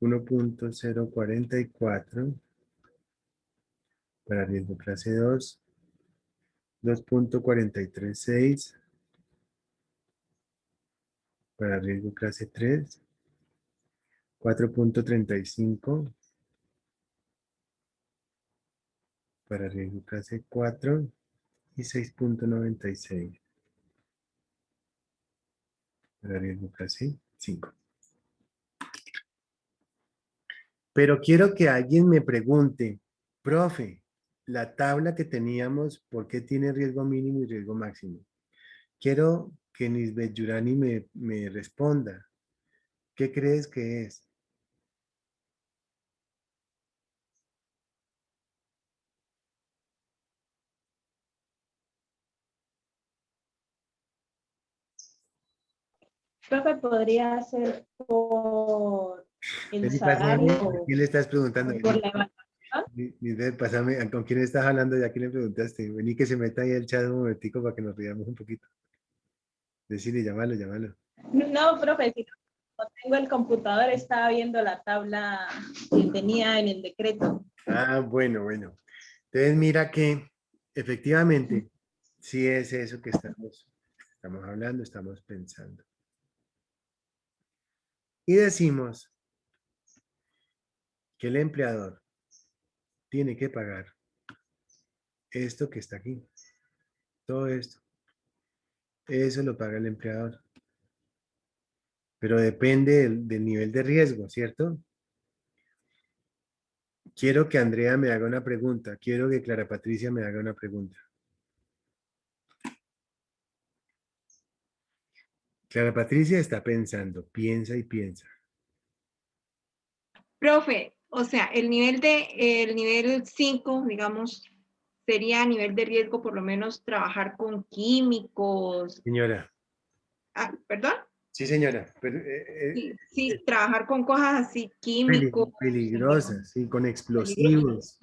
1.044 para riesgo clase 2, 2.436 para riesgo clase 3, 4.35 para riesgo clase 4 y 6.96. Para riesgo casi 5. Pero quiero que alguien me pregunte, profe, la tabla que teníamos, ¿por qué tiene riesgo mínimo y riesgo máximo? Quiero que Nisbet Yurani me responda. ¿Qué crees que es? Profe, podría ser por el Vení, pásame, ¿a salario quién le estás preguntando? o por Vení, la evaluación. Nisbet, pásame, ¿con quién estás hablando? Ya que le preguntaste. Vení que se meta ahí el chat un momentico para que nos riamos un poquito. Decirle, llámalo, llámalo. No, profe, si no tengo el computador, estaba viendo la tabla que tenía en el decreto. Ah, bueno, bueno. Entonces mira que efectivamente sí es eso que estamos hablando, estamos pensando. Y decimos que el empleador tiene que pagar esto que está aquí. Todo esto. Eso lo paga el empleador. Pero depende del nivel de riesgo, ¿cierto? Quiero que Andrea me haga una pregunta. Quiero que Clara Patricia me haga una pregunta. Clara Patricia está pensando, piensa y piensa. Profe, o sea, el nivel 5, digamos, sería a nivel de riesgo por lo menos trabajar con químicos. Señora. Ah, ¿perdón? Sí, señora. Pero, Sí, trabajar con cosas así, químicos. peligrosas, sí, con Peligrosas. explosivos.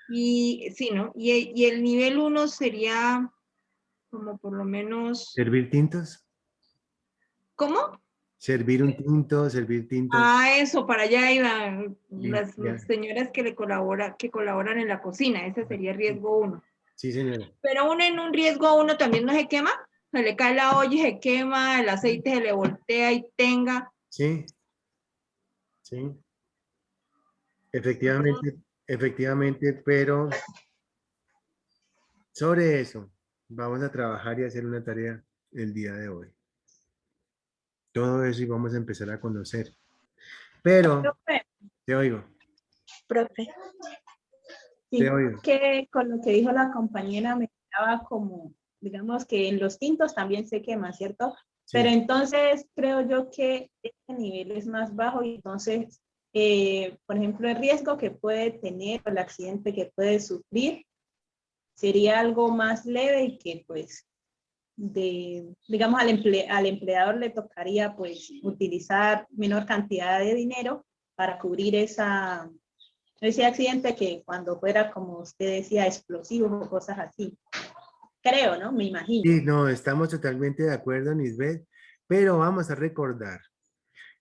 Y sí, ¿no? Y el nivel 1 sería como por lo menos, ¿Servir tintos? ¿cómo? Servir tintos. Eso, para allá iban las Ya. señoras que colaboran en la cocina, ese sería riesgo 1. Sí, señora. Pero uno en un riesgo 1 también no se quema, se le cae la olla y se quema, el aceite se le voltea y tenga. Sí, sí. Efectivamente, pero sobre eso vamos a trabajar y hacer una tarea el día de hoy. Todo eso y vamos a empezar a conocer. Pero, Profe, te oigo, Profe. te sí, oigo. que con lo que dijo la compañera me daba como, digamos que en los tintos también se quema, ¿cierto? Sí. Pero entonces creo yo que este nivel es más bajo y entonces, por ejemplo, el riesgo que puede tener o el accidente que puede sufrir sería algo más leve y que pues digamos al empleador le tocaría pues utilizar menor cantidad de dinero para cubrir ese accidente que cuando fuera, como usted decía, explosivo o cosas así. Creo, ¿no? Me imagino. Sí, no, estamos totalmente de acuerdo, Nisbet, pero vamos a recordar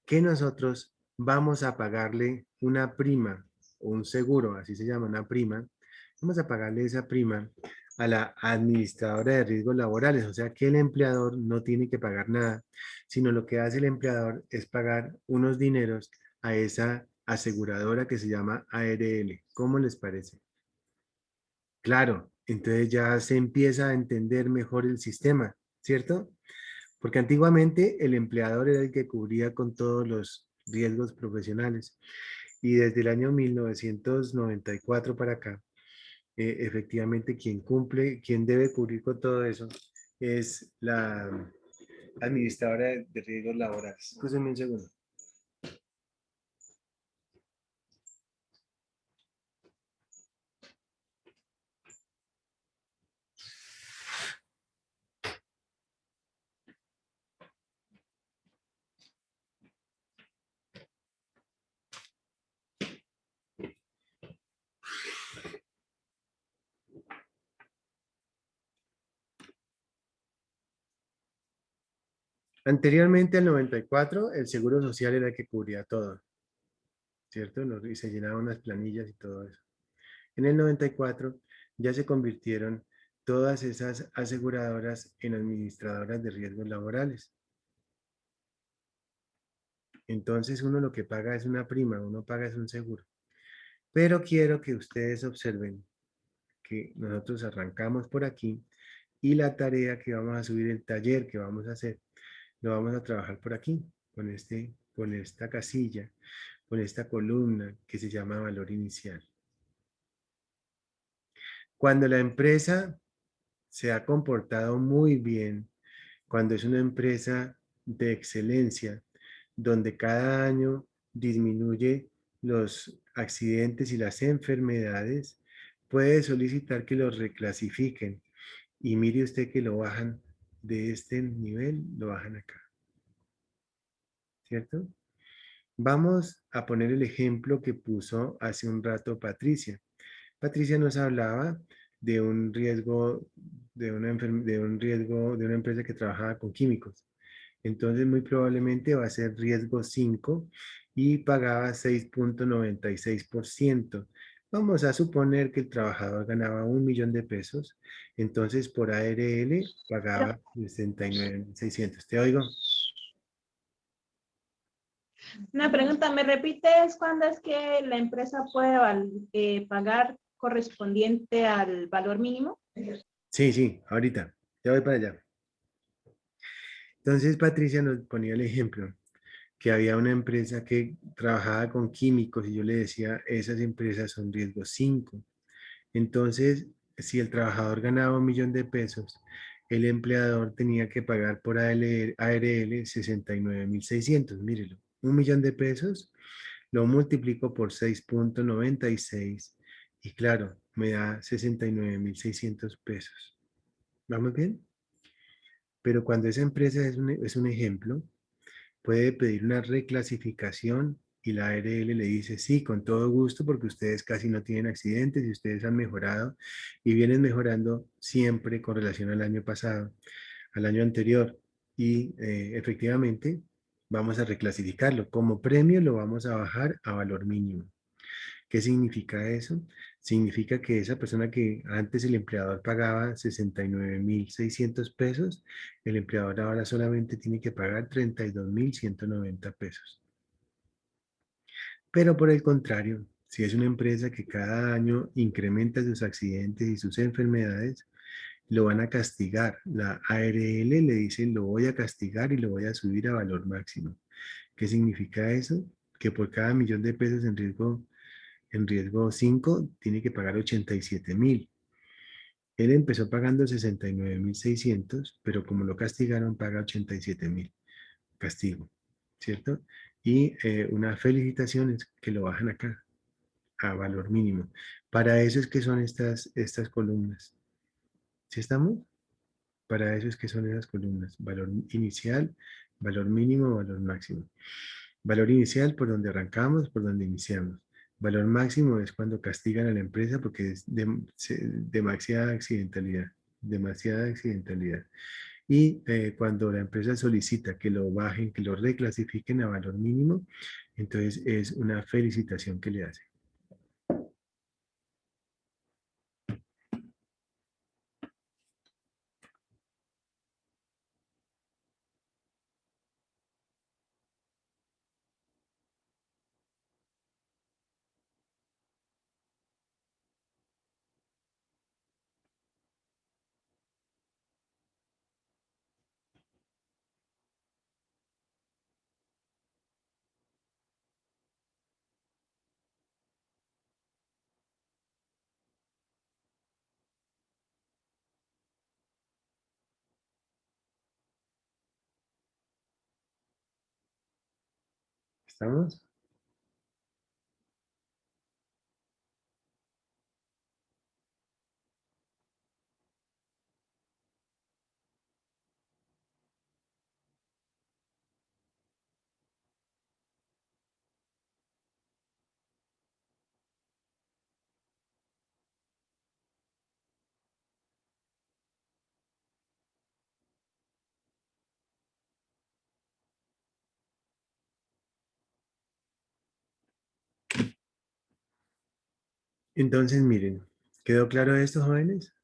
que nosotros vamos a pagarle una prima, o un seguro, así se llama, una prima, vamos a pagarle esa prima a la administradora de riesgos laborales, o sea que el empleador no tiene que pagar nada, sino lo que hace el empleador es pagar unos dineros a esa aseguradora que se llama ARL. ¿Cómo les parece? Claro, entonces ya se empieza a entender mejor el sistema, ¿cierto? Porque antiguamente el empleador era el que cubría con todos los riesgos profesionales y desde el año 1994 para acá, efectivamente quien debe cubrir con todo eso es la administradora de riesgos laborales. Escúchame un segundo. Anteriormente al 94, el Seguro Social era el que cubría todo, ¿cierto? Y se llenaban unas planillas y todo eso. En el 94 ya se convirtieron todas esas aseguradoras en administradoras de riesgos laborales. Entonces uno lo que paga es una prima, uno paga es un seguro. Pero quiero que ustedes observen que nosotros arrancamos por aquí y la tarea que vamos a subir, el taller que vamos a hacer, Lo vamos a trabajar por aquí, con esta casilla, con esta columna que se llama valor inicial. Cuando la empresa se ha comportado muy bien, cuando es una empresa de excelencia, donde cada año disminuye los accidentes y las enfermedades, puede solicitar que los reclasifiquen. Y mire usted que lo bajan de este nivel, lo bajan acá. ¿Cierto? Vamos a poner el ejemplo que puso hace un rato Patricia. Patricia nos hablaba de un riesgo, de un riesgo de una empresa que trabajaba con químicos. Entonces, muy probablemente va a ser riesgo 5 y pagaba 6.96%. Vamos a suponer que el trabajador ganaba 1.000.000 de pesos. Entonces, por ARL pagaba 69.600. ¿Te oigo? Una pregunta, ¿me repites cuándo es que la empresa puede pagar correspondiente al valor mínimo? Sí, ahorita. Ya voy para allá. Entonces, Patricia nos ponía el ejemplo que había una empresa que trabajaba con químicos y yo le decía, esas empresas son riesgo 5. Entonces, si el trabajador ganaba 1.000.000 de pesos, el empleador tenía que pagar por ARL 69.600. Mírelo, 1.000.000 de pesos, lo multiplico por 6.96 y claro, me da 69.600 pesos. ¿Vamos bien? Pero cuando esa empresa es un ejemplo, puede pedir una reclasificación y la ARL le dice, sí, con todo gusto, porque ustedes casi no tienen accidentes y ustedes han mejorado y vienen mejorando siempre con relación al año pasado, al año anterior. Y efectivamente vamos a reclasificarlo. Como premio lo vamos a bajar a valor mínimo. ¿Qué significa eso? Significa que esa persona que antes el empleador pagaba 69.600 pesos, el empleador ahora solamente tiene que pagar 32.190 pesos. Pero por el contrario, si es una empresa que cada año incrementa sus accidentes y sus enfermedades, lo van a castigar. La ARL le dice, lo voy a castigar y lo voy a subir a valor máximo. ¿Qué significa eso? Que por cada 1.000.000 de pesos en riesgo 5 tiene que pagar 87.000. Él empezó pagando 69.600, pero como lo castigaron, paga 87.000. Castigo, ¿cierto? Y una felicitación es que lo bajan acá, a valor mínimo. Para eso es que son estas columnas. ¿Sí estamos? Para eso es que son esas columnas. Valor inicial, valor mínimo, valor máximo. Valor inicial por donde arrancamos, por donde iniciamos. Valor máximo es cuando castigan a la empresa porque es demasiada accidentalidad. Demasiada accidentalidad. Y cuando la empresa solicita que lo bajen, que lo reclasifiquen a valor mínimo, entonces es una felicitación que le hacen. ¿Estamos? Entonces, miren, ¿quedó claro esto, jóvenes?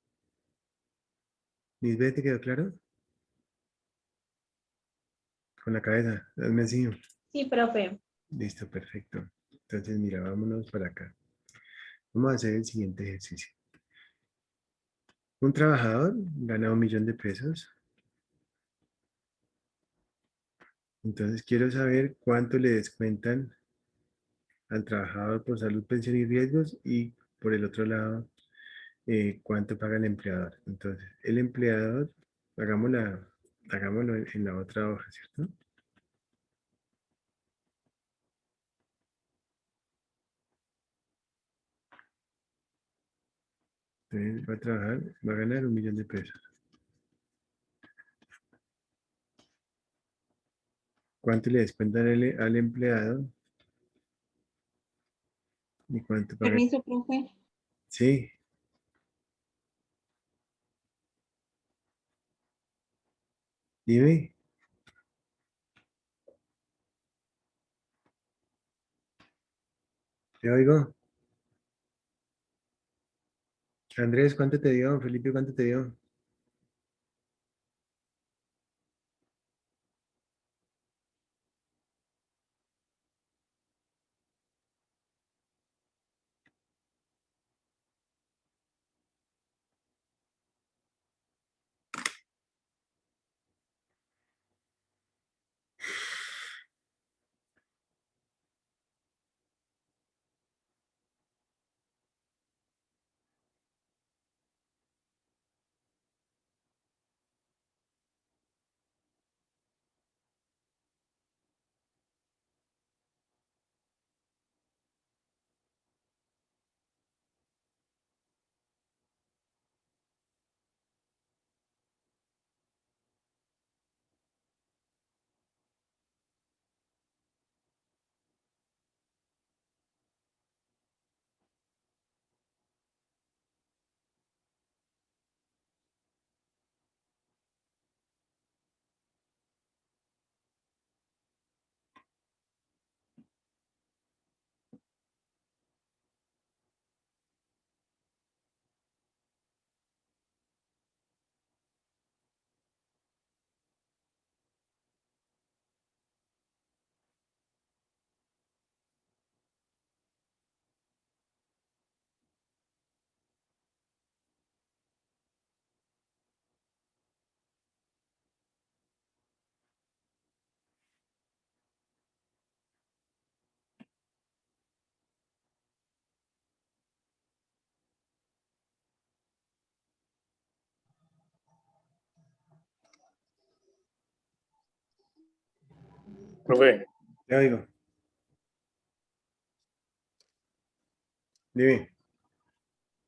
¿Lisbeth, te quedó claro? Con la cabeza, hazme así. Sí, profe. Listo, perfecto. Entonces, mira, vámonos para acá. Vamos a hacer el siguiente ejercicio. Un trabajador gana 1.000.000 de pesos. Entonces quiero saber cuánto le descuentan al trabajador por salud, pensión y riesgos y por el otro lado, cuánto paga el empleador. Entonces, el empleador, hagámoslo en la otra hoja, ¿cierto? Entonces va a trabajar, va a ganar 1.000.000 de pesos. ¿Cuánto le descuentan al empleado? ¿Y cuánto paga? Permiso, profe. Sí. Dime. ¿Te oigo? Andrés, ¿cuánto te dio? Felipe, ¿cuánto te dio? Profe, Te oigo. Dime.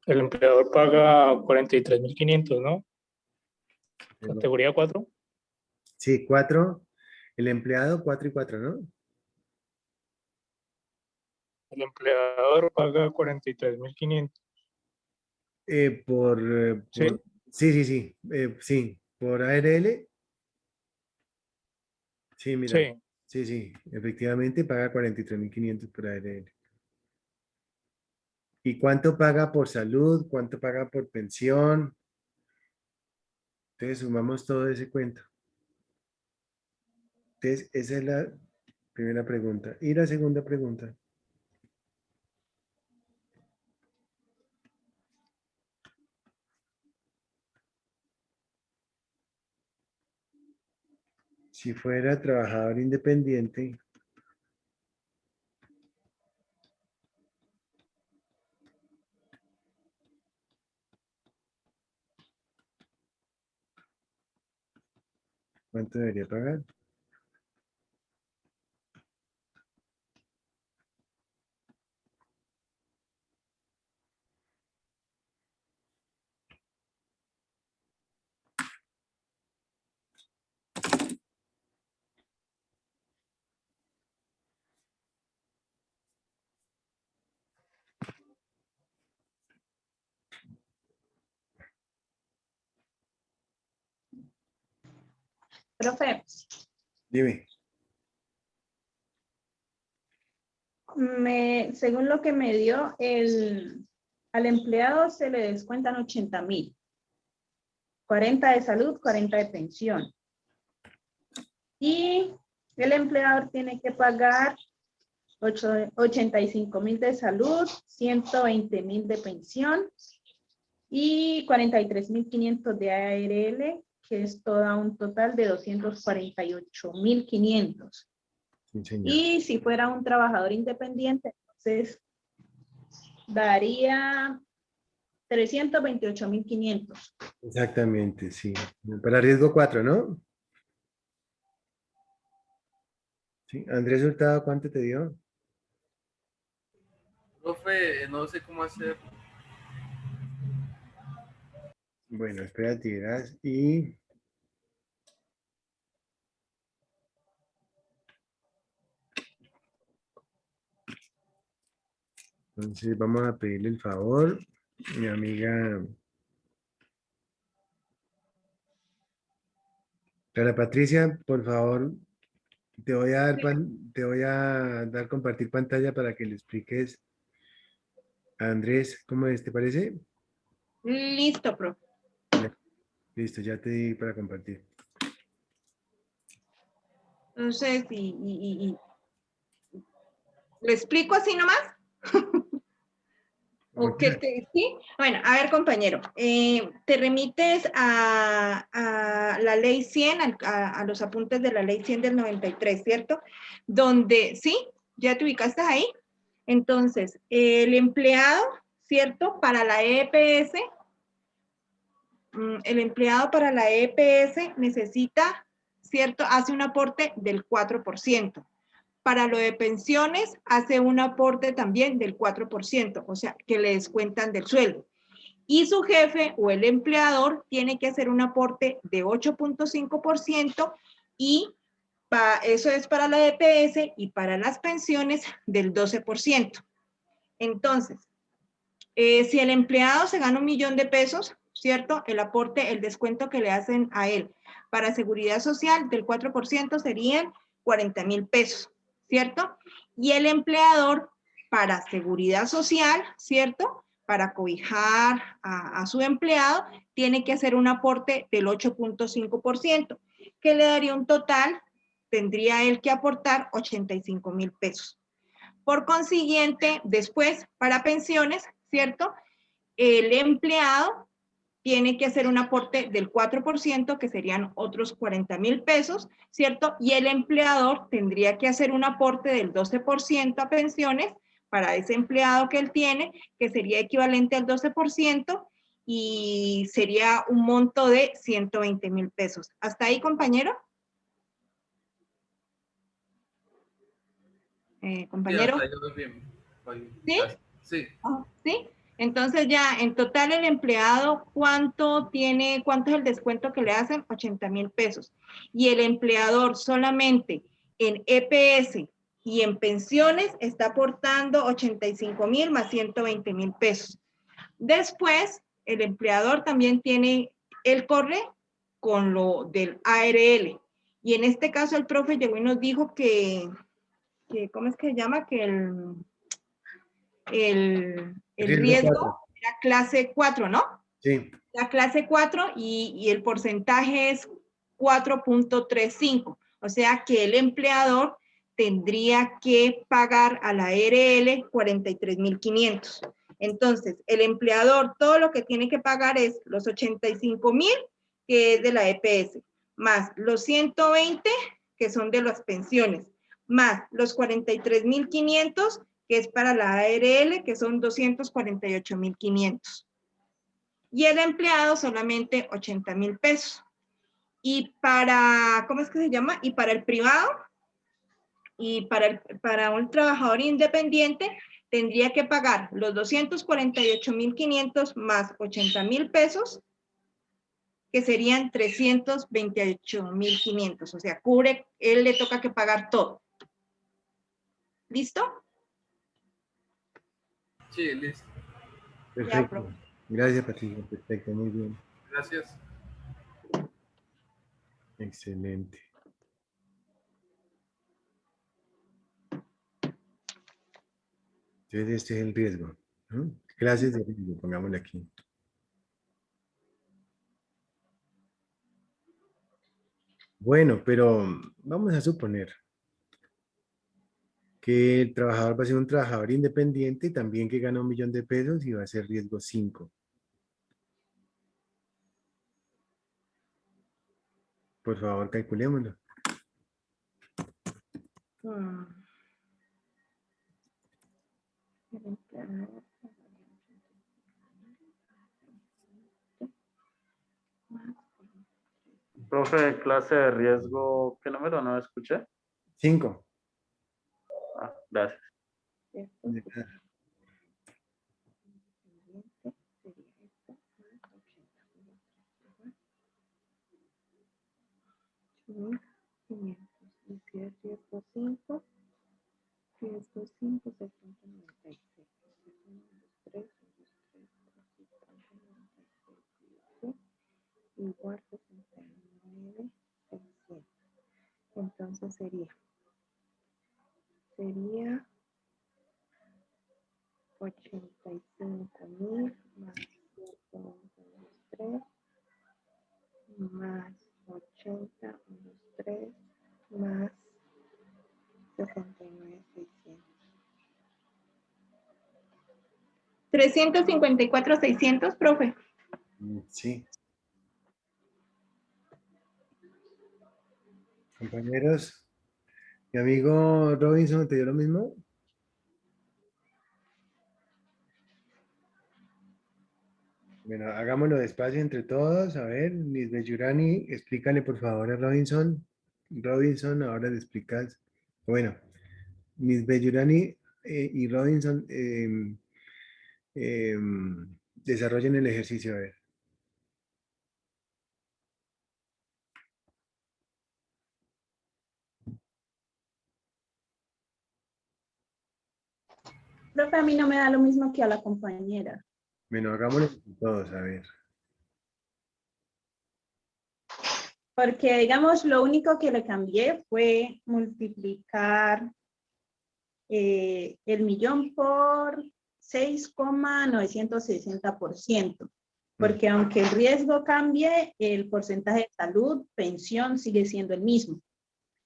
el empleador paga 43.500, ¿no? Categoría 4. Sí, 4. El empleado, 4 y 4, ¿no? El empleador paga 43.500. Sí, sí, sí. Sí, por ARL. Sí, mira. Sí. Sí, sí. Efectivamente paga 43.500 por ARL. ¿Y cuánto paga por salud? ¿Cuánto paga por pensión? Entonces sumamos todo ese cuento. Entonces, esa es la primera pregunta. Y la segunda pregunta. Si fuera trabajador independiente, ¿cuánto debería pagar? Profe, Dime. según lo que me dio, al empleado se le descuentan 80.000. 40 de salud, 40 de pensión. Y el empleador tiene que pagar 85.000 de salud, 120.000 de pensión y 43.500 de ARL, que esto da un total de 248.500. Sí, señor. Y si fuera un trabajador independiente, entonces daría 328.500. Exactamente, sí. Para riesgo 4, ¿no? Sí. Andrés Hurtado, ¿cuánto te dio? Profe, no sé cómo hacer. Bueno, espérate, verás. Y entonces vamos a pedirle el favor, mi amiga Clara Patricia, por favor, te voy a dar compartir pantalla para que le expliques a Andrés cómo es, ¿te parece? Listo, profe. Listo, ya te di para compartir. Entonces, ¿le explico así nomás? ¿O qué sí? Bueno, a ver, compañero, te remites a la ley 100, a los apuntes de la ley 100 del 93, ¿cierto? Donde, ¿sí? ¿Ya te ubicaste ahí? Entonces, el empleado, ¿cierto? Para la EPS, el empleado para la EPS necesita, ¿cierto? Hace un aporte del 4%. Para lo de pensiones, hace un aporte también del 4%, o sea, que le descuentan del sueldo. Y su jefe o el empleador tiene que hacer un aporte de 8.5% y eso es para la EPS y para las pensiones del 12%. Entonces, si el empleado se gana 1.000.000 de pesos, ¿cierto? El aporte, el descuento que le hacen a él para seguridad social del 4% serían 40.000 pesos, ¿cierto? Y el empleador para seguridad social, ¿cierto? Para cobijar a su empleado, tiene que hacer un aporte del 8.5%, que le daría un total, tendría él que aportar 85.000 pesos. Por consiguiente, después, para pensiones, ¿cierto? El empleado tiene que hacer un aporte del 4%, que serían otros 40.000 pesos, ¿cierto? Y el empleador tendría que hacer un aporte del 12% a pensiones para ese empleado que él tiene, que sería equivalente al 12%, y sería un monto de 120.000 pesos. ¿Hasta ahí, compañero? Compañero. Sí, hasta ahí bien. ¿Sí? Sí. ¿Sí? Entonces ya en total el empleado, ¿cuánto es el descuento que le hacen? 80.000 pesos. Y el empleador solamente en EPS y en pensiones está aportando 85.000 más 120.000 pesos. Después, el empleador también él corre con lo del ARL. Y en este caso el profe llegó y nos dijo que ¿cómo es que se llama? Que el riesgo era clase 4, ¿no? Sí. La clase 4 y el porcentaje es 4.35. O sea que el empleador tendría que pagar a la ARL 43.500. Entonces, el empleador todo lo que tiene que pagar es los 85.000, que es de la EPS, más los 120, que son de las pensiones, más los 43.500, que es para la ARL, que son 248.500. Y el empleado solamente 80.000 pesos. Y para, ¿cómo es que se llama? Y para el privado, y para un trabajador independiente, tendría que pagar los 248.500 más 80.000 pesos, que serían 328.500. O sea, él le toca que pagar todo. ¿Listo? Sí, listo. Perfecto. Gracias, Patricia. Perfecto, muy bien. Gracias. Excelente. Entonces, este es el riesgo, ¿no? Clases de riesgo, pongámosle aquí. Bueno, pero vamos a suponer que el trabajador va a ser un trabajador independiente, también que gana 1.000.000 de pesos y va a ser riesgo 5. Por favor, calculémoslo. El empleador Profe, clase de riesgo, ¿qué número no escuché? 5. Ah, gracias. riesgo 5, riesgo 5, 796. Igual 69, 600. Entonces sería 85.000 más 123 más 80 menos 3 más 69.600. 354.600, profe. Sí. Compañeros, mi amigo Robinson, ¿te dio lo mismo? Bueno, hagámoslo despacio entre todos. A ver, Miss Bellurani, explícale por favor a Robinson. Robinson, ahora le explicas. Bueno, Miss Bellurani y Robinson desarrollen el ejercicio. A ver. Profe, a mí no me da lo mismo que a la compañera. Bueno, hagámoslo entre todos, a ver. Porque, digamos, lo único que le cambié fue multiplicar el millón por 6,960%. Porque aunque el riesgo cambie, el porcentaje de salud, pensión sigue siendo el mismo.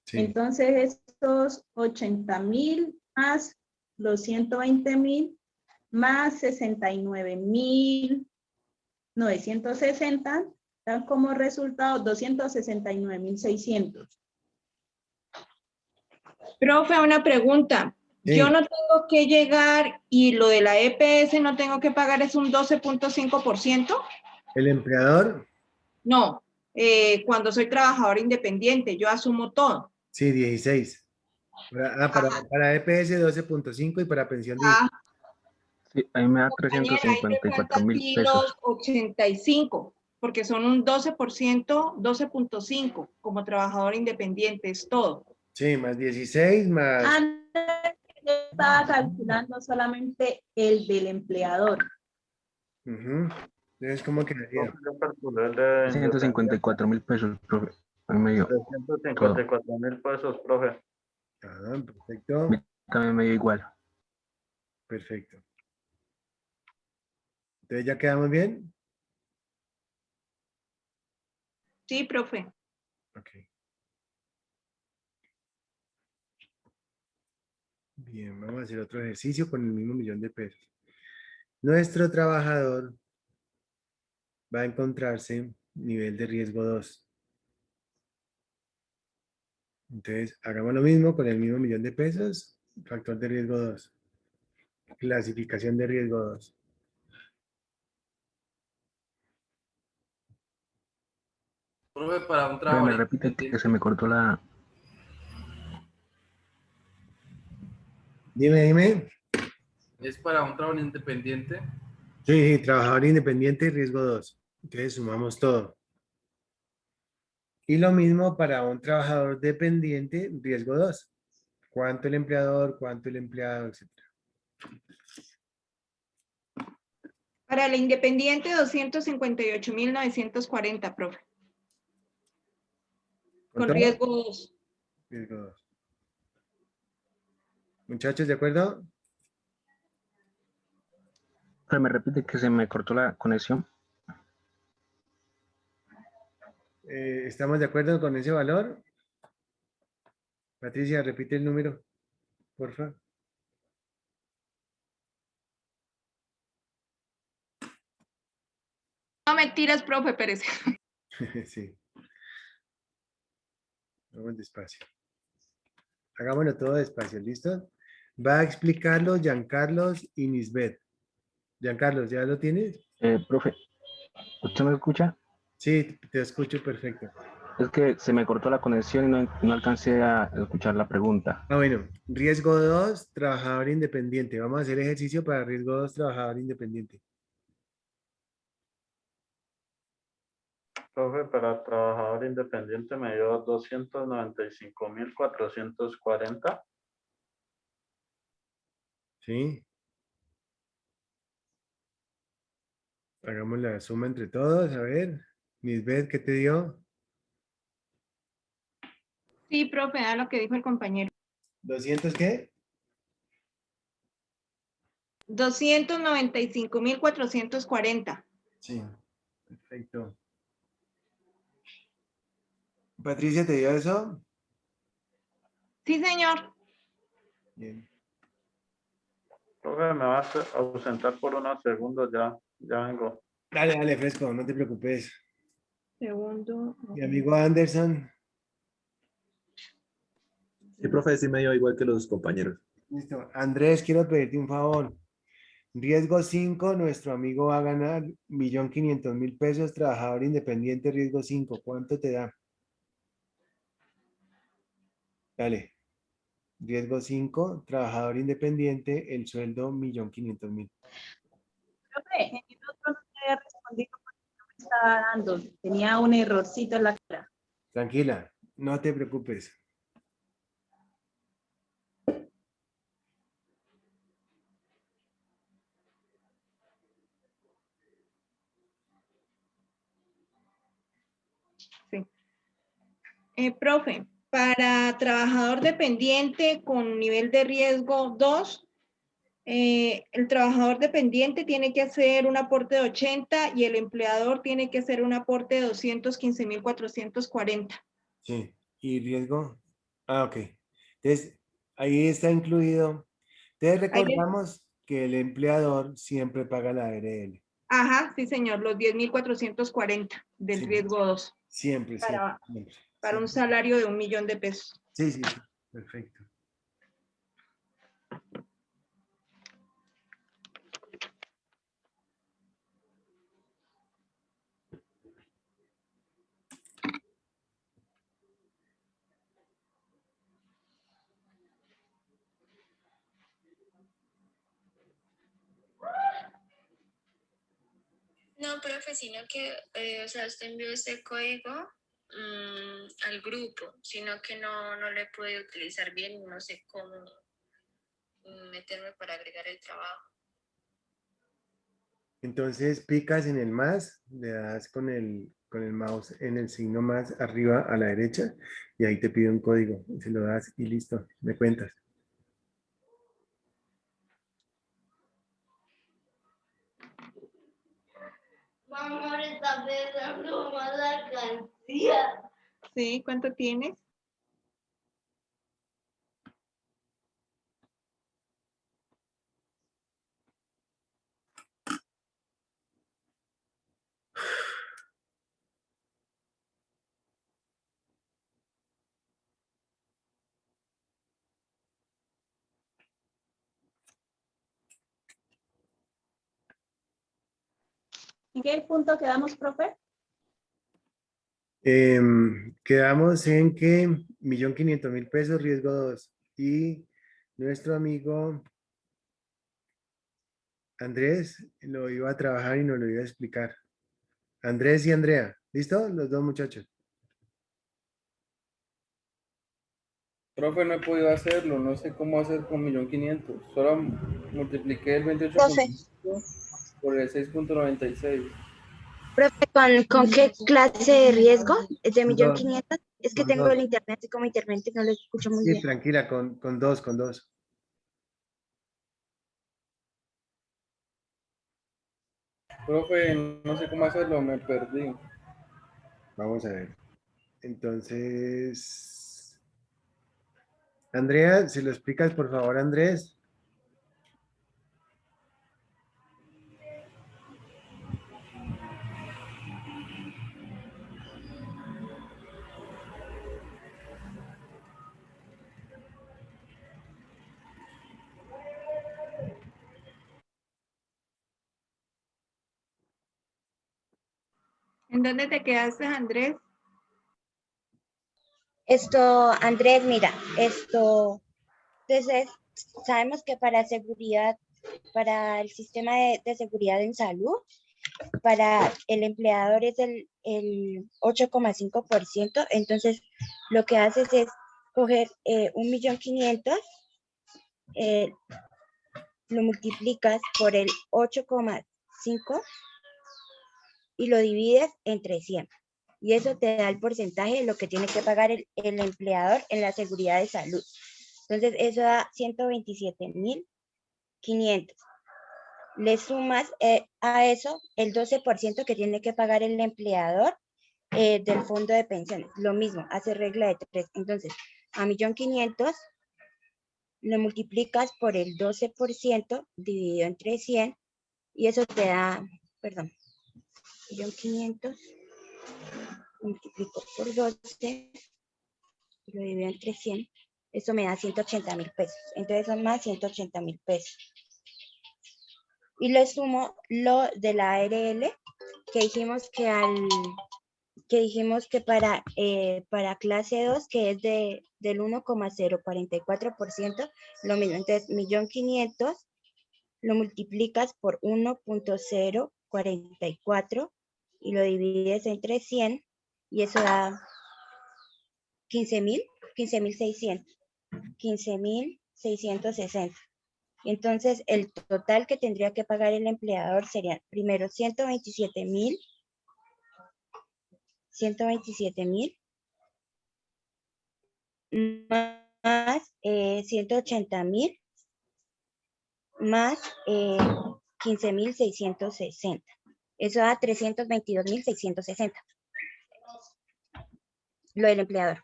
Sí. Entonces, estos 80.000 más los 120.000 más 69.960 dan como resultado 269.600. Profe, una pregunta. Sí. Yo no tengo que llegar y lo de la EPS no tengo que pagar, es un 12.5%. ¿El empleador? No, cuando soy trabajador independiente, yo asumo todo. Sí, 16. Para EPS 12.5 y para pensión 16. Sí, ahí me da Compañera, ahí me falta 354.000 aquí pesos. los 85, porque son un 12%, 12.5 como trabajador independiente, es todo. Sí, más 16, más... Yo estaba calculando solamente el del empleador. Entonces, ¿cómo quedaría? Yo calculé el de 154.000 pesos, profe. Ahí me dio todo. 354.000 pesos, profe. Ah, perfecto. A mí también me dio igual. Perfecto. Entonces, ¿ya quedamos bien? Sí, profe. Ok. Bien, vamos a hacer otro ejercicio con el mismo millón de pesos. Nuestro trabajador va a encontrarse nivel de riesgo 2. Entonces, hagamos lo mismo con el mismo millón de pesos, factor de riesgo 2. Clasificación de riesgo 2. Profe, para un Pero trabajo me repite que se me cortó la... Dime. ¿Es para un trabajo independiente? Sí, trabajador independiente, riesgo 2. Entonces, sumamos todo. Y lo mismo para un trabajador dependiente, riesgo 2. ¿Cuánto el empleador, cuánto el empleado, etcétera? Para el independiente, 258.940, profe. Con ¿Cuánto? riesgo 2. Riesgo 2. Muchachos, ¿de acuerdo? Pero me repite que se me cortó la conexión. ¿Estamos de acuerdo con ese valor? Patricia, repite el número, por favor. No mentiras, profe Pérez. Sí. Vamos despacio. Hagámoslo todo despacio, ¿listo? Va a explicarlo Giancarlos y Nisbet. Giancarlos, ¿ya lo tienes? Profe, ¿usted me escucha? Sí, te escucho perfecto. Es que se me cortó la conexión y no alcancé a escuchar la pregunta. Ah, bueno, riesgo 2, trabajador independiente. Vamos a hacer ejercicio para riesgo 2, trabajador independiente. Profe, para trabajador independiente me dio 295.440. ¿Sí? Hagamos la suma entre todos, a ver. Nisbet, ¿qué te dio? Sí, profe, a lo que dijo el compañero. ¿200 qué? 295.440. Sí, perfecto. Patricia, ¿te dio eso? Sí, señor. Bien. Profe, me vas a ausentar por unos segundos, ya vengo. Dale, dale, fresco, no te preocupes. Segundo. Mi amigo Anderson. Sí, profe, sí me dio igual que los compañeros. Listo. Andrés, quiero pedirte un favor. Riesgo 5, nuestro amigo va a ganar 1.500.000 pesos, trabajador independiente, riesgo 5. ¿Cuánto te da? Dale. Riesgo 5, trabajador independiente, el sueldo 1.500.000. Profe, en el otro no te había respondido porque no me estaba dando. Tenía un errorcito en la cara. Tranquila, no te preocupes. Sí. Profe, para trabajador dependiente con nivel de riesgo 2, el trabajador dependiente tiene que hacer un aporte de 80 y el empleador tiene que hacer un aporte de 215.440. Sí. ¿Y riesgo? Ah, ok. Entonces, ahí está incluido. Entonces, Ahí recordamos que el empleador siempre paga la ARL. Ajá, sí, señor, los 10.440 del Sí, riesgo 2 siempre, siempre, para, siempre. para un Siempre. salario de 1.000.000 pesos. Sí, sí, sí. Perfecto. No, profe, sino que, o sea, usted envió este código al grupo, sino que no le puede utilizar bien y no sé cómo meterme para agregar el trabajo. Entonces picas en el más, le das con el mouse en el signo más arriba a la derecha y ahí te pide un código. Se lo das y listo, me cuentas. Mamá, está pensando más la cantidad. Sí, ¿cuánto tienes? ¿En qué punto quedamos, profe? Quedamos en que 1.500.000 pesos, riesgo 2. Y nuestro amigo Andrés lo iba a trabajar y nos lo iba a explicar. Andrés y Andrea, ¿listo? Los dos muchachos. Profe, no he podido hacerlo, no sé cómo hacer con 1.500.000. Solo multipliqué el Profe, 28.5 por el 6.96. profe, ¿con qué clase de riesgo? ¿Es de millón Dos, quinientos? Es que con tengo el dos. internet, así como internet y no lo escucho muy Sí, bien. tranquila, con dos, con dos. Profe, no sé cómo hacerlo, me perdí. Vamos a ver. Entonces, Andrea, si lo explicas, por favor, Andrés. ¿En dónde te quedaste, Andrés? Andrés, mira, entonces, sabemos que para seguridad, para el sistema de seguridad en salud, para el empleador es el 8,5%, entonces lo que haces es coger 1.500.000, lo multiplicas por el 8,5 y lo divides entre 100. Y eso te da el porcentaje de lo que tiene que pagar el empleador en la seguridad de salud. Entonces, eso da 127.500. Le sumas a eso el 12% que tiene que pagar el empleador del fondo de pensiones. Lo mismo, hace regla de 3. Entonces, a 1.500.000 lo multiplicas por el 12% dividido entre 100 y eso te da, perdón, 1.500.000 multiplico por 12 y lo divido entre 100, eso me da 180.000 pesos. Entonces son más 180.000 pesos. Y le sumo lo de la ARL, que dijimos que para clase 2, que es del 1,044%, lo mismo. Entonces, 1.500.000 lo multiplicas por 1,044 y lo divides entre 100 y eso da 15.660. Y entonces el total que tendría que pagar el empleador sería primero 127.000 más 180.000 más 15.660. Eso da 322.660. Lo del empleador.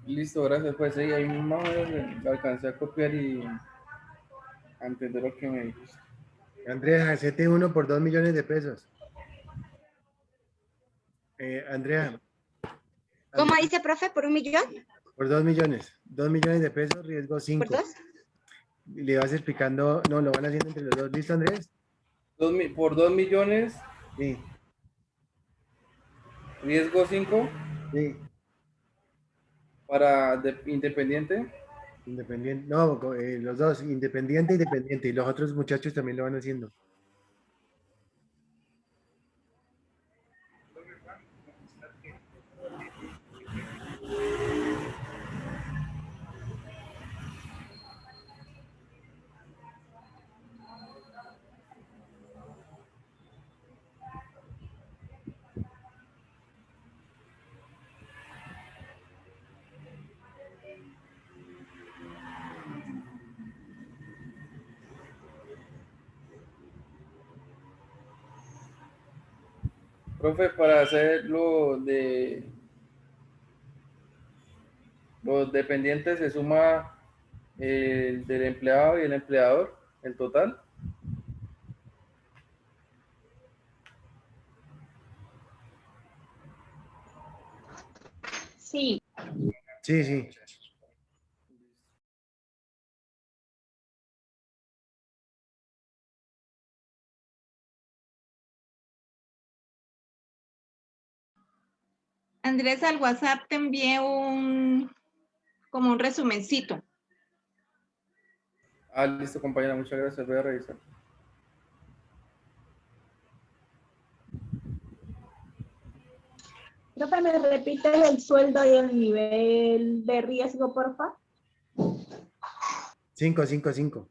Listo, gracias. Pues sí, ahí más o menos alcancé a copiar y a entender lo que me dijiste. Andrea, hacete uno por 2 millones de pesos. Andrea. ¿Cómo dice, profe? ¿Por 1 millón? Por 2 millones. 2 millones de pesos, riesgo 5. ¿Por 2? Le vas explicando, no, lo van haciendo entre los dos. ¿Listo, Andrés? Por 2 millones. Sí. Riesgo 5. Sí. Para independiente. Independiente, no, los dos, independiente y dependiente. Y los otros muchachos también lo van haciendo. Profe, para hacer los dependientes se suma el del empleado y el empleador, el total. Sí. Sí, sí. Andrés, al WhatsApp te envié como un resumencito. Listo, compañera, muchas gracias. Voy a revisar. Profe, ¿me repites el sueldo y el nivel de riesgo, porfa? 5, 5, 5.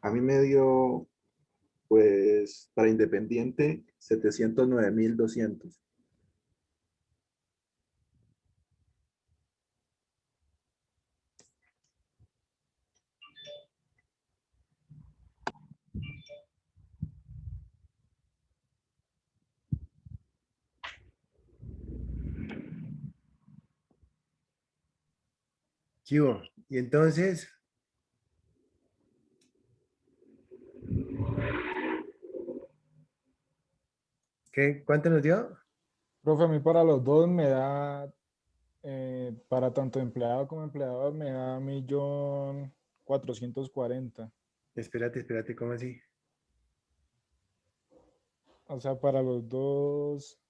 A mí me dio, pues, para independiente, 709.200. Chivo. Y entonces, ¿cuánto nos dio? Profe, a mí para los dos me da, para tanto empleado como empleador, me da 1.400.000 440. Espérate, ¿cómo así? O sea, para los dos,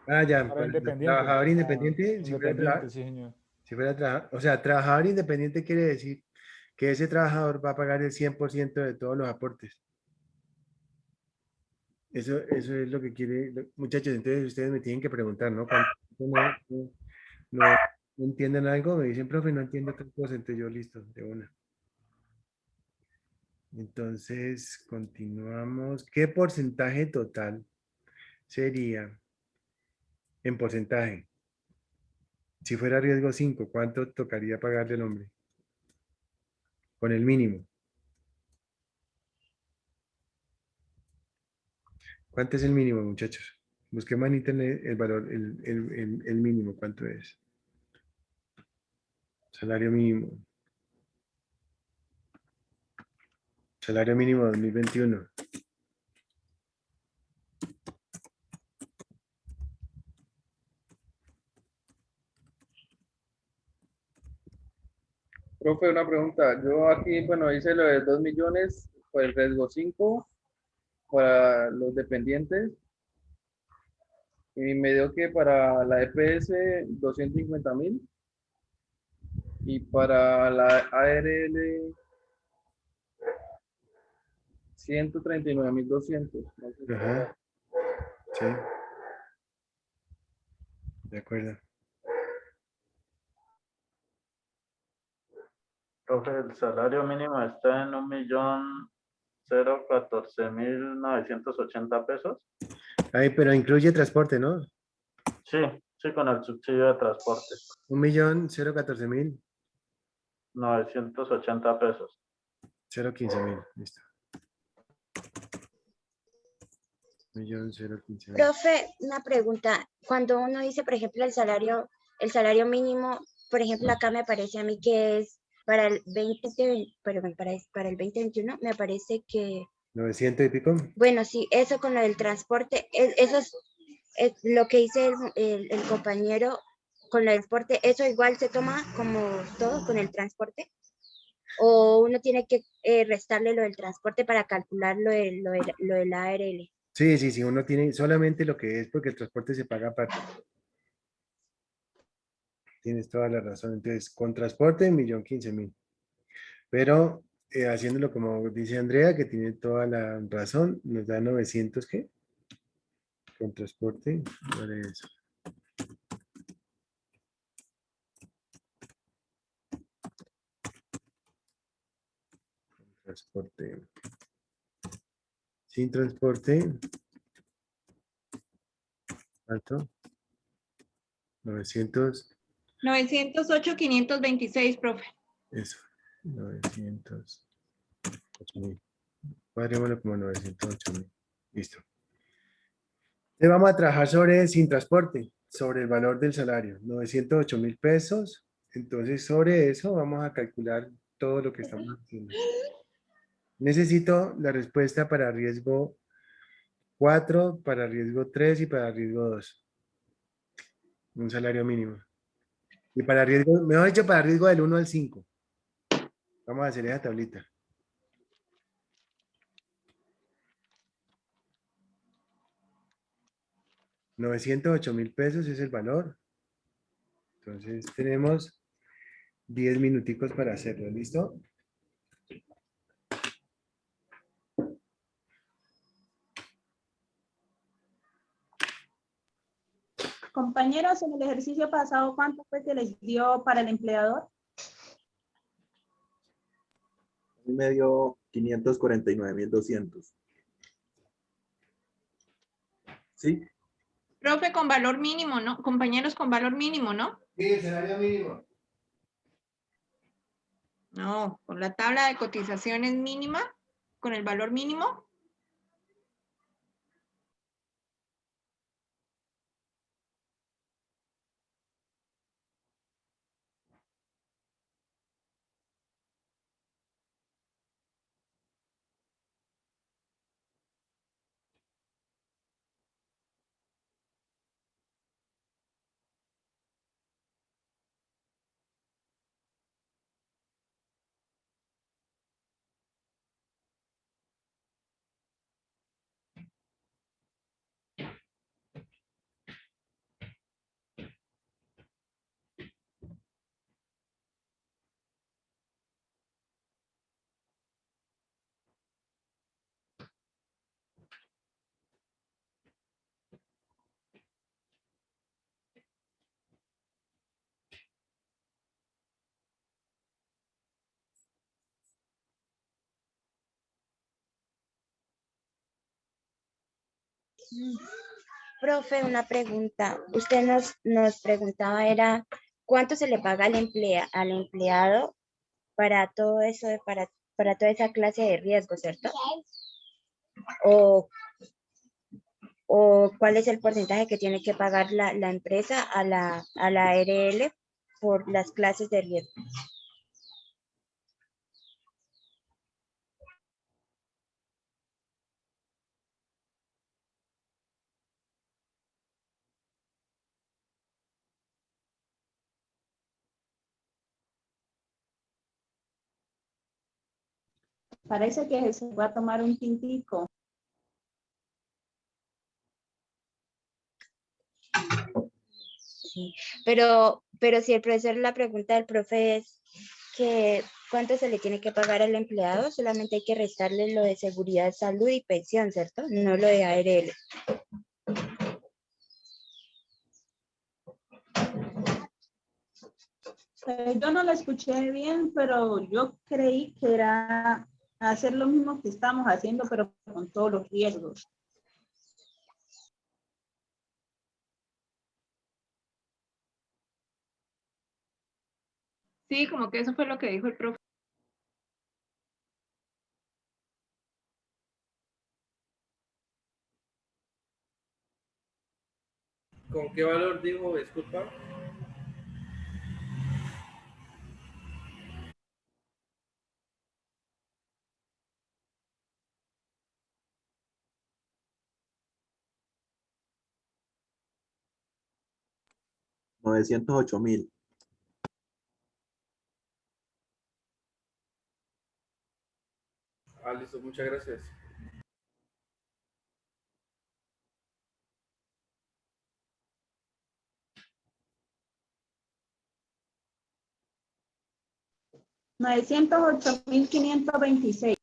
Ah, ya, para para el independiente. trabajador independiente, Independiente, sí, señor. si fuera o sea, trabajador independiente quiere decir que ese trabajador va a pagar el 100% de todos los aportes. Eso es lo que quiere, muchachos, entonces ustedes me tienen que preguntar, ¿no? Cuando no entienden algo, me dicen, profe, no entiendo otra cosa, entonces yo listo, de una. Entonces, continuamos. ¿Qué porcentaje total sería en porcentaje? Si fuera riesgo 5, ¿cuánto tocaría pagarle al hombre? Con el mínimo. ¿Cuánto es el mínimo, muchachos? Busquemos en internet el valor, el mínimo, ¿cuánto es? Salario mínimo. Salario mínimo 2021. Profe, una pregunta. Yo aquí, bueno, hice lo de 2 millones por el riesgo 5 para los dependientes y me dio que para la EPS 250.000 y para la ARL 139.200. Ajá, sí, de acuerdo. Profe, el salario mínimo está en 1.014.980 pesos. Ahí, pero incluye transporte, ¿no? Sí, sí, con el subsidio de transporte. 1.014.000, 980 pesos. 015.000, listo. 1.015.000. Profe, una pregunta. Cuando uno dice, por ejemplo, el salario mínimo, por ejemplo, acá me parece a mí que es para el 2021, me parece que, 900 y pico. bueno, sí, eso con lo del transporte, eso es lo que dice el compañero con el transporte, ¿eso igual se toma como todo con el transporte? ¿O uno tiene que restarle lo del transporte para calcular lo del ARL? Sí, uno tiene solamente lo que es porque el transporte se paga aparte. Tienes toda la razón. Entonces, con transporte, 1.015.000. Pero haciéndolo como dice Andrea, que tiene toda la razón, nos da 900, ¿qué? Con transporte, vale eso. Transporte. Sin transporte, ¿cuánto? 900, 908,526, profe. eso, 908.000. Cuadrémoslo como 908.000. Listo. Entonces vamos a trabajar sobre sin transporte, sobre el valor del salario, 908.000 pesos. Entonces sobre eso vamos a calcular todo lo que estamos haciendo. Necesito la respuesta para riesgo 4, para riesgo 3 y para riesgo 2. Un salario mínimo. Y para riesgo, mejor dicho, para riesgo del 1 al 5. Vamos a hacer esa tablita. $908.000 es el valor. Entonces tenemos 10 minuticos para hacerlo. ¿Listo? Compañeros, en el ejercicio pasado, ¿cuánto fue que les dio para el empleador? Y me dio 549.200. ¿Sí? Profe, con valor mínimo, ¿no? Compañeros con valor mínimo, ¿no? Sí, el salario mínimo. No, con la tabla de cotizaciones mínima, con el valor mínimo. Profe, una pregunta. Usted nos preguntaba era cuánto se le paga al empleado para todo eso, para toda esa clase de riesgo, ¿cierto? O, o cuál es el porcentaje que tiene que pagar la empresa a la ARL por las clases de riesgo. Parece que se va a tomar un tintico. Sí, pero si el profesor, la pregunta del profe es que cuánto se le tiene que pagar al empleado, solamente hay que restarle lo de seguridad, salud y pensión, ¿cierto? No lo de ARL. Yo no la escuché bien, pero yo creí que era hacer lo mismo que estamos haciendo, pero con todos los riesgos. Sí, como que eso fue lo que dijo el profe. ¿Con qué valor dijo, disculpa? $908,000. Ah, listo, muchas gracias. $908,526.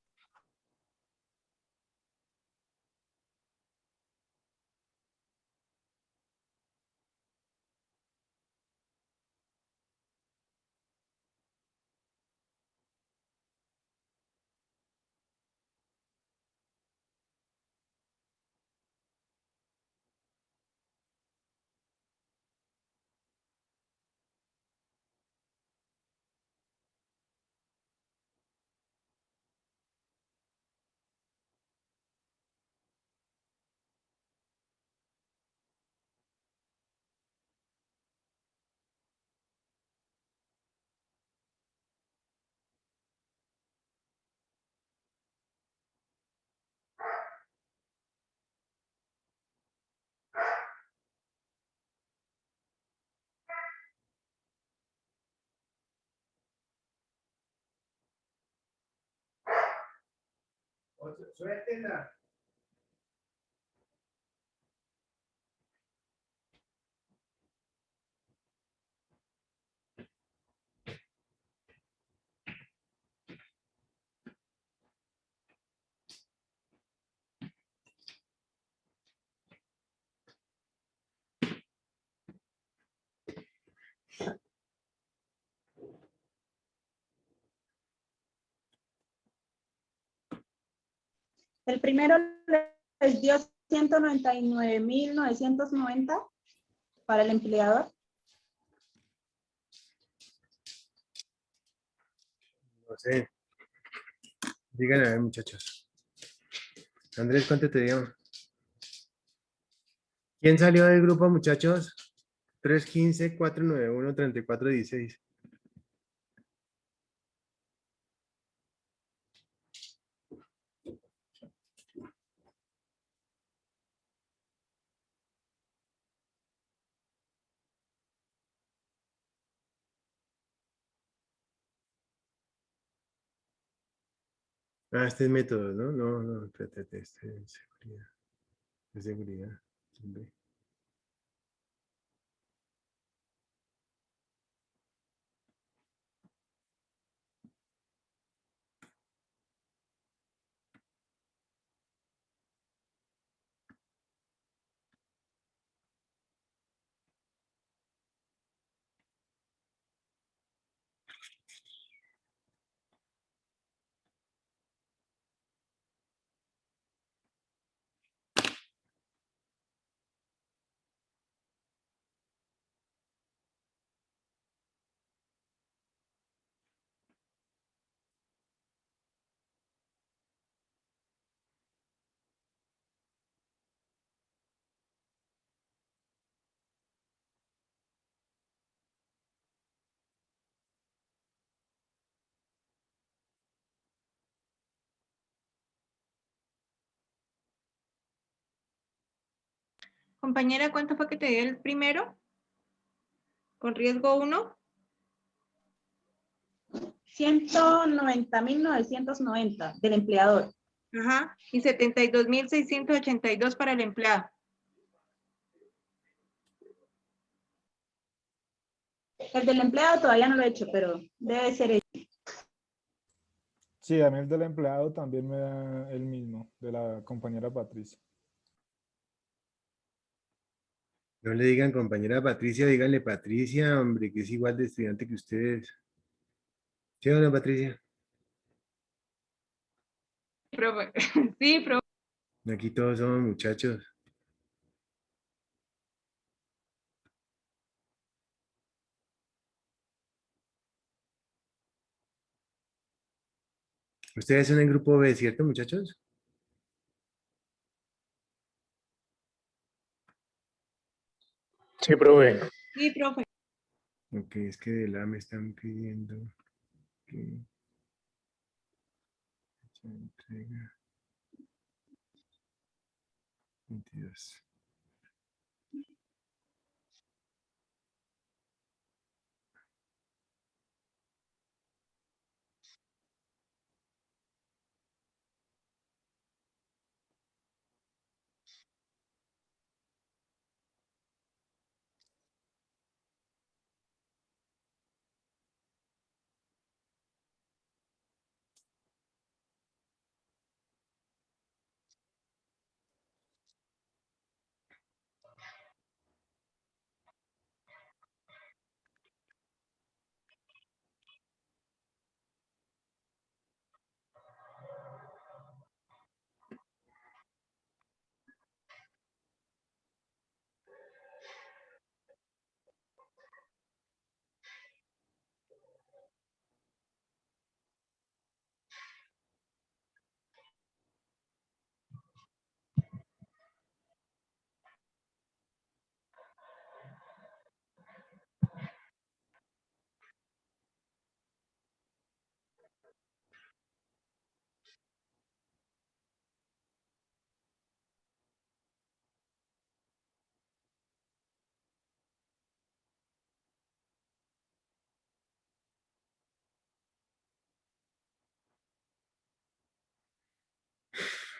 Suéltenla. El primero les dio 199,990 para el empleador. No sé. Díganle a ver, muchachos. Andrés, ¿cuánto te dio? ¿Quién salió del grupo, muchachos? 315-491-3416. Ah, este es método, ¿no? No, espérate, este es seguridad. Es seguridad. Hombre. Compañera, ¿cuánto fue que te dio el primero? Con riesgo 1. 190.990 del empleador. Ajá. Y 72.682 para el empleado. El del empleado todavía no lo he hecho, pero debe ser hecho. Sí, a mí el del empleado también me da el mismo, de la compañera Patricia. No le digan compañera Patricia, díganle Patricia, hombre, que es igual de estudiante que ustedes. ¿Sí o no, Patricia? Profe. Sí, profe. Aquí todos somos muchachos. Ustedes son el grupo B, ¿cierto, muchachos? Sí, profe. Sí, profe. Ok, es que de la me están pidiendo que se entrega 22.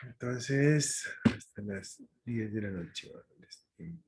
Entonces, hasta las 10 de la noche. ¿Vale?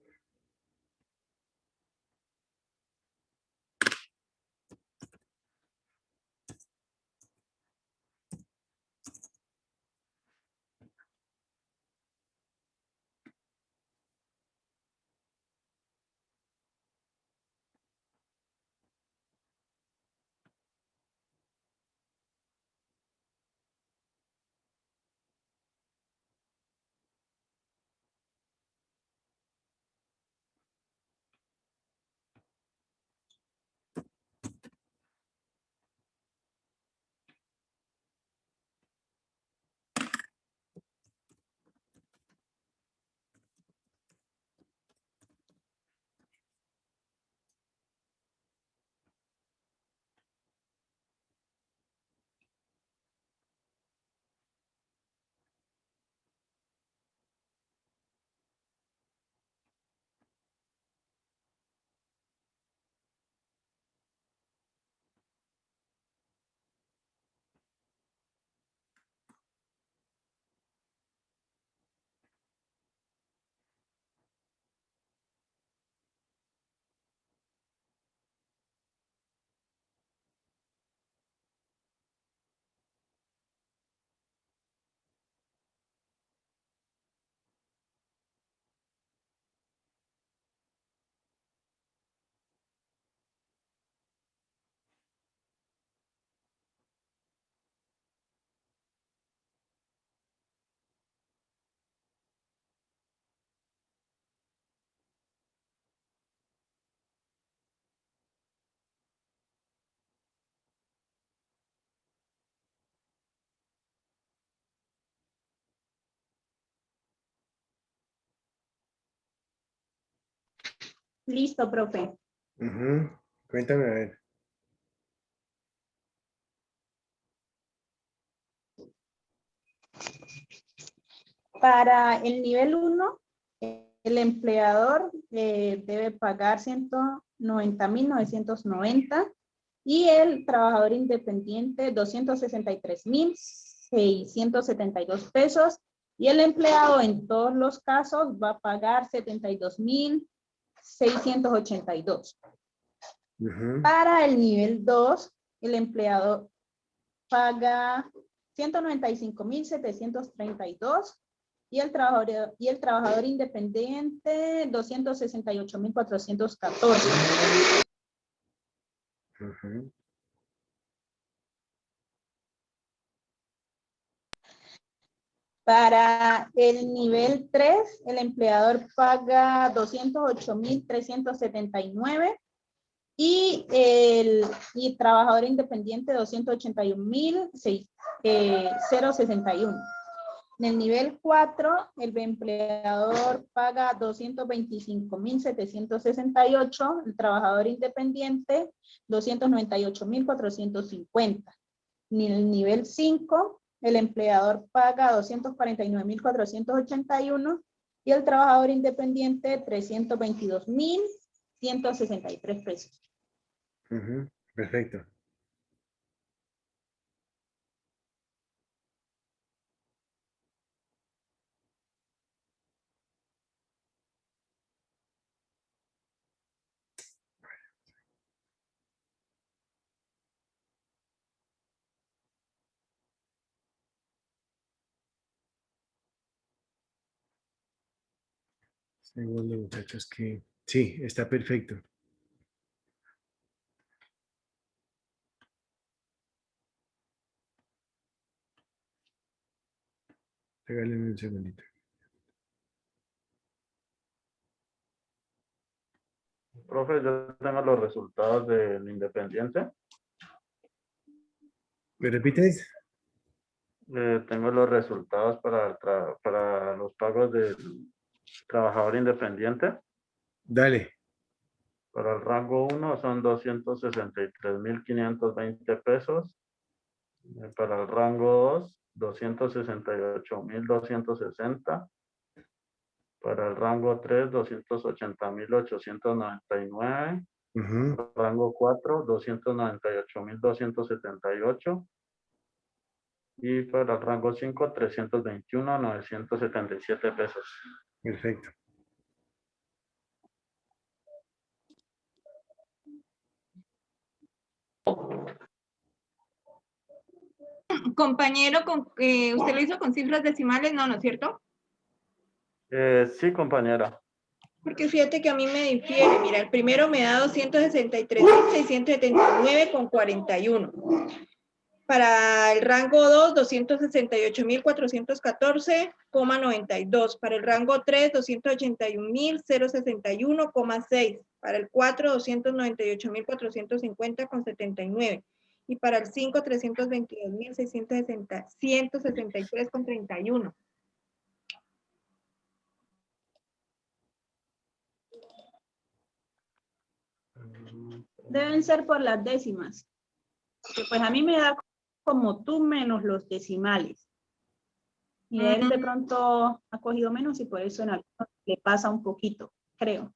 Listo, profe. Ujú. Cuéntame a ver. Para el nivel 1, el empleador debe pagar 190.990 y el trabajador independiente 263.672 pesos y el empleado en todos los casos va a pagar 72.682. Para el nivel 2, el empleado paga 195.732 y el trabajador independiente 268.414. Para el nivel 3, el empleador paga 208.379 y el trabajador independiente 281.061. En el nivel 4, el empleador paga 225.768, el trabajador independiente 298.450. En el nivel 5, el empleador paga 249.481 y el trabajador independiente 322.163 pesos. Perfecto. Segundo, muchachos, que sí, está perfecto. Regálenme un segundito. Profe, yo tengo los resultados del Independiente. ¿Me repites? Tengo los resultados para los pagos del trabajador independiente. Dale. Para el rango 1 son 263.520 pesos. Para el rango 2, 268.260. Para el rango 3, 280.899. Rango 4, 298.278. Y para el rango 5, 321.977 pesos. Perfecto. Compañero, ¿usted lo hizo con cifras decimales? No, ¿no es cierto? Sí, compañera. Porque fíjate que a mí me difiere. Mira, el primero me da 263.679,41. Para el rango 2, 268.414,92. Para el rango 3, 281.061,6. Para el 4, 298.450,79. Y para el 5, 322.163,31. Deben ser por las décimas. Que pues a mí me da como tú menos los decimales. Y él de pronto ha cogido menos y por eso en algunos le pasa un poquito, creo.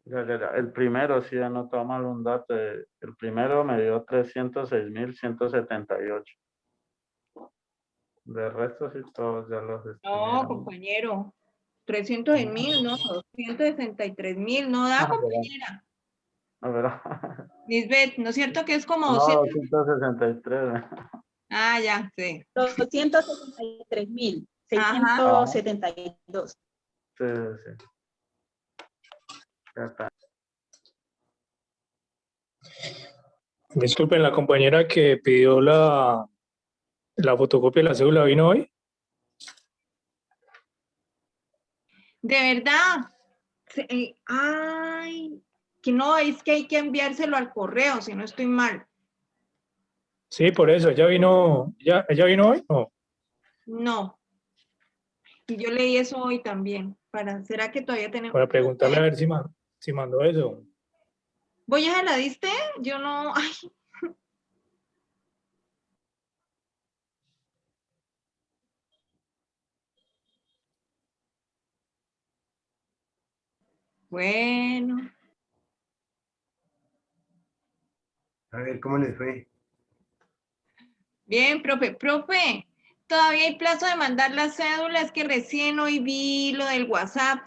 Ya. El primero sí anotó mal un dato. El primero me dio 306.178. De resto sí todos ya los No, escribieron. compañero. 300.000, no, 263.000, no da, compañera. A ver. Lisbeth, ¿no es cierto que es como No, 200? 263. Ah, ya, sí. 273.672. Sí. Ya está. Disculpen, la compañera que pidió la fotocopia de la cédula, ¿vino hoy? De verdad. Ay, que no, es que hay que enviárselo al correo, si no estoy mal. Sí, por eso. ¿Ella vino hoy? No. No. Y yo leí eso hoy también. ¿Será que todavía tenemos? Para preguntarle a ver si mandó eso. ¿Vos ya se la diste? Yo no, ay. Bueno. A ver, ¿cómo les fue? Bien, profe. Profe, todavía hay plazo de mandar las cédulas, que recién hoy vi lo del WhatsApp.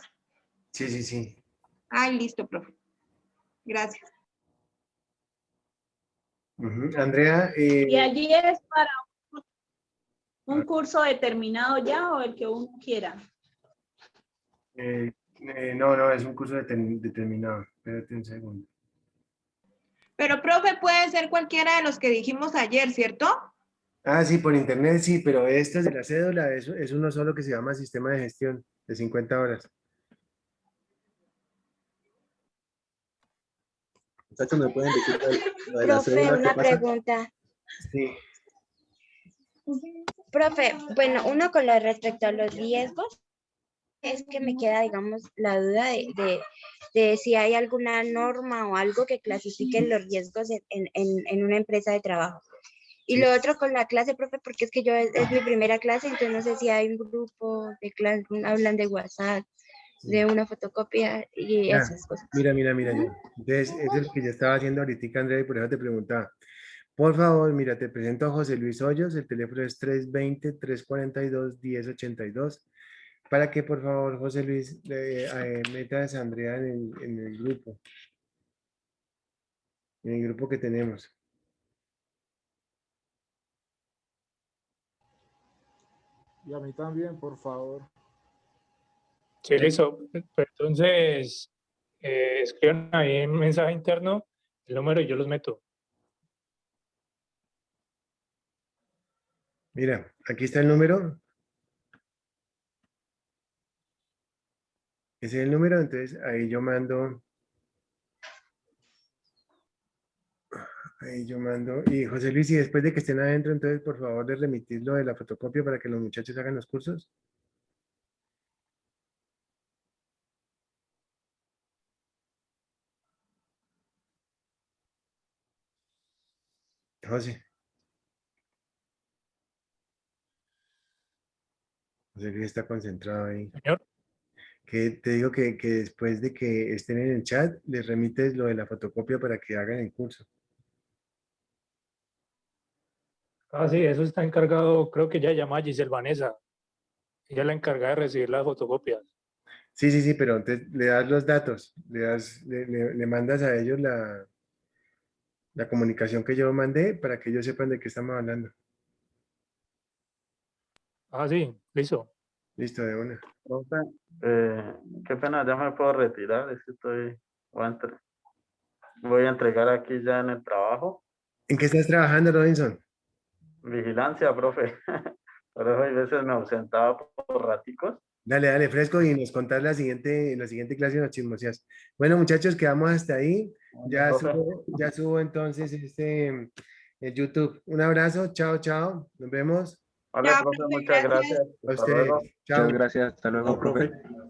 Sí, sí, sí. Ay, listo, profe. Gracias. Andrea. ¿Y allí es para un curso determinado ya o el que uno quiera? No, es un curso determinado. Espérate un segundo. Pero, profe, puede ser cualquiera de los que dijimos ayer, ¿cierto? Ah, sí, por internet sí, pero este es de la cédula, es uno solo que se llama Sistema de Gestión, de 50 horas. Muchachos, ¿me pueden decir lo de la Profe, cédula? ¿Qué una pasa? pregunta. Sí. Profe, bueno, uno con lo respecto a los riesgos, es que me queda, digamos, la duda de si hay alguna norma o algo que clasifique los riesgos en una empresa de trabajo. Y lo otro con la clase, profe, porque es que yo es mi primera clase, entonces no sé si hay un grupo de clase, hablan de WhatsApp, de una fotocopia y Ya, esas cosas. mira. Ya. Entonces, eso es lo que yo estaba haciendo ahorita, Andrea, y por eso te preguntaba. Por favor, mira, te presento a José Luis Hoyos, el teléfono es 320-342-1082, para que por favor, José Luis, metas a Andrea en el grupo que tenemos. Y a mí también, por favor. Sí, listo. Pues entonces, escriban ahí en mensaje interno el número y yo los meto. Mira, aquí está el número. Ese es el número, entonces ahí yo mando. Y José Luis, y después de que estén adentro, entonces por favor de remitir lo de la fotocopia para que los muchachos hagan los cursos. José Luis está concentrado ahí. Señor. Que te digo que después de que estén en el chat, les remites lo de la fotocopia para que hagan el curso. Ah, sí, eso está encargado, creo que ya llama Giselle Vanessa. Ella es la encargada de recibir las fotocopias. Sí, pero entonces le das los datos, le mandas a ellos la comunicación que yo mandé para que ellos sepan de qué estamos hablando. Ah, sí, listo. Listo, de una. Profe, qué pena, ya me puedo retirar, es que voy a entregar aquí ya en el trabajo. ¿En qué estás trabajando, Robinson? Vigilancia, profe. Por eso hay veces me ausentaba por raticos. Dale, fresco, y nos contás en la siguiente clase nos chismoseas. Bueno, muchachos, quedamos hasta ahí. Bueno, profe. Ya subo entonces el YouTube. Un abrazo, chao. Nos vemos. Vale, profe, muchas gracias. A Hasta ustedes. luego. Chao. Muchas gracias. Hasta luego, Chao, profe. profe.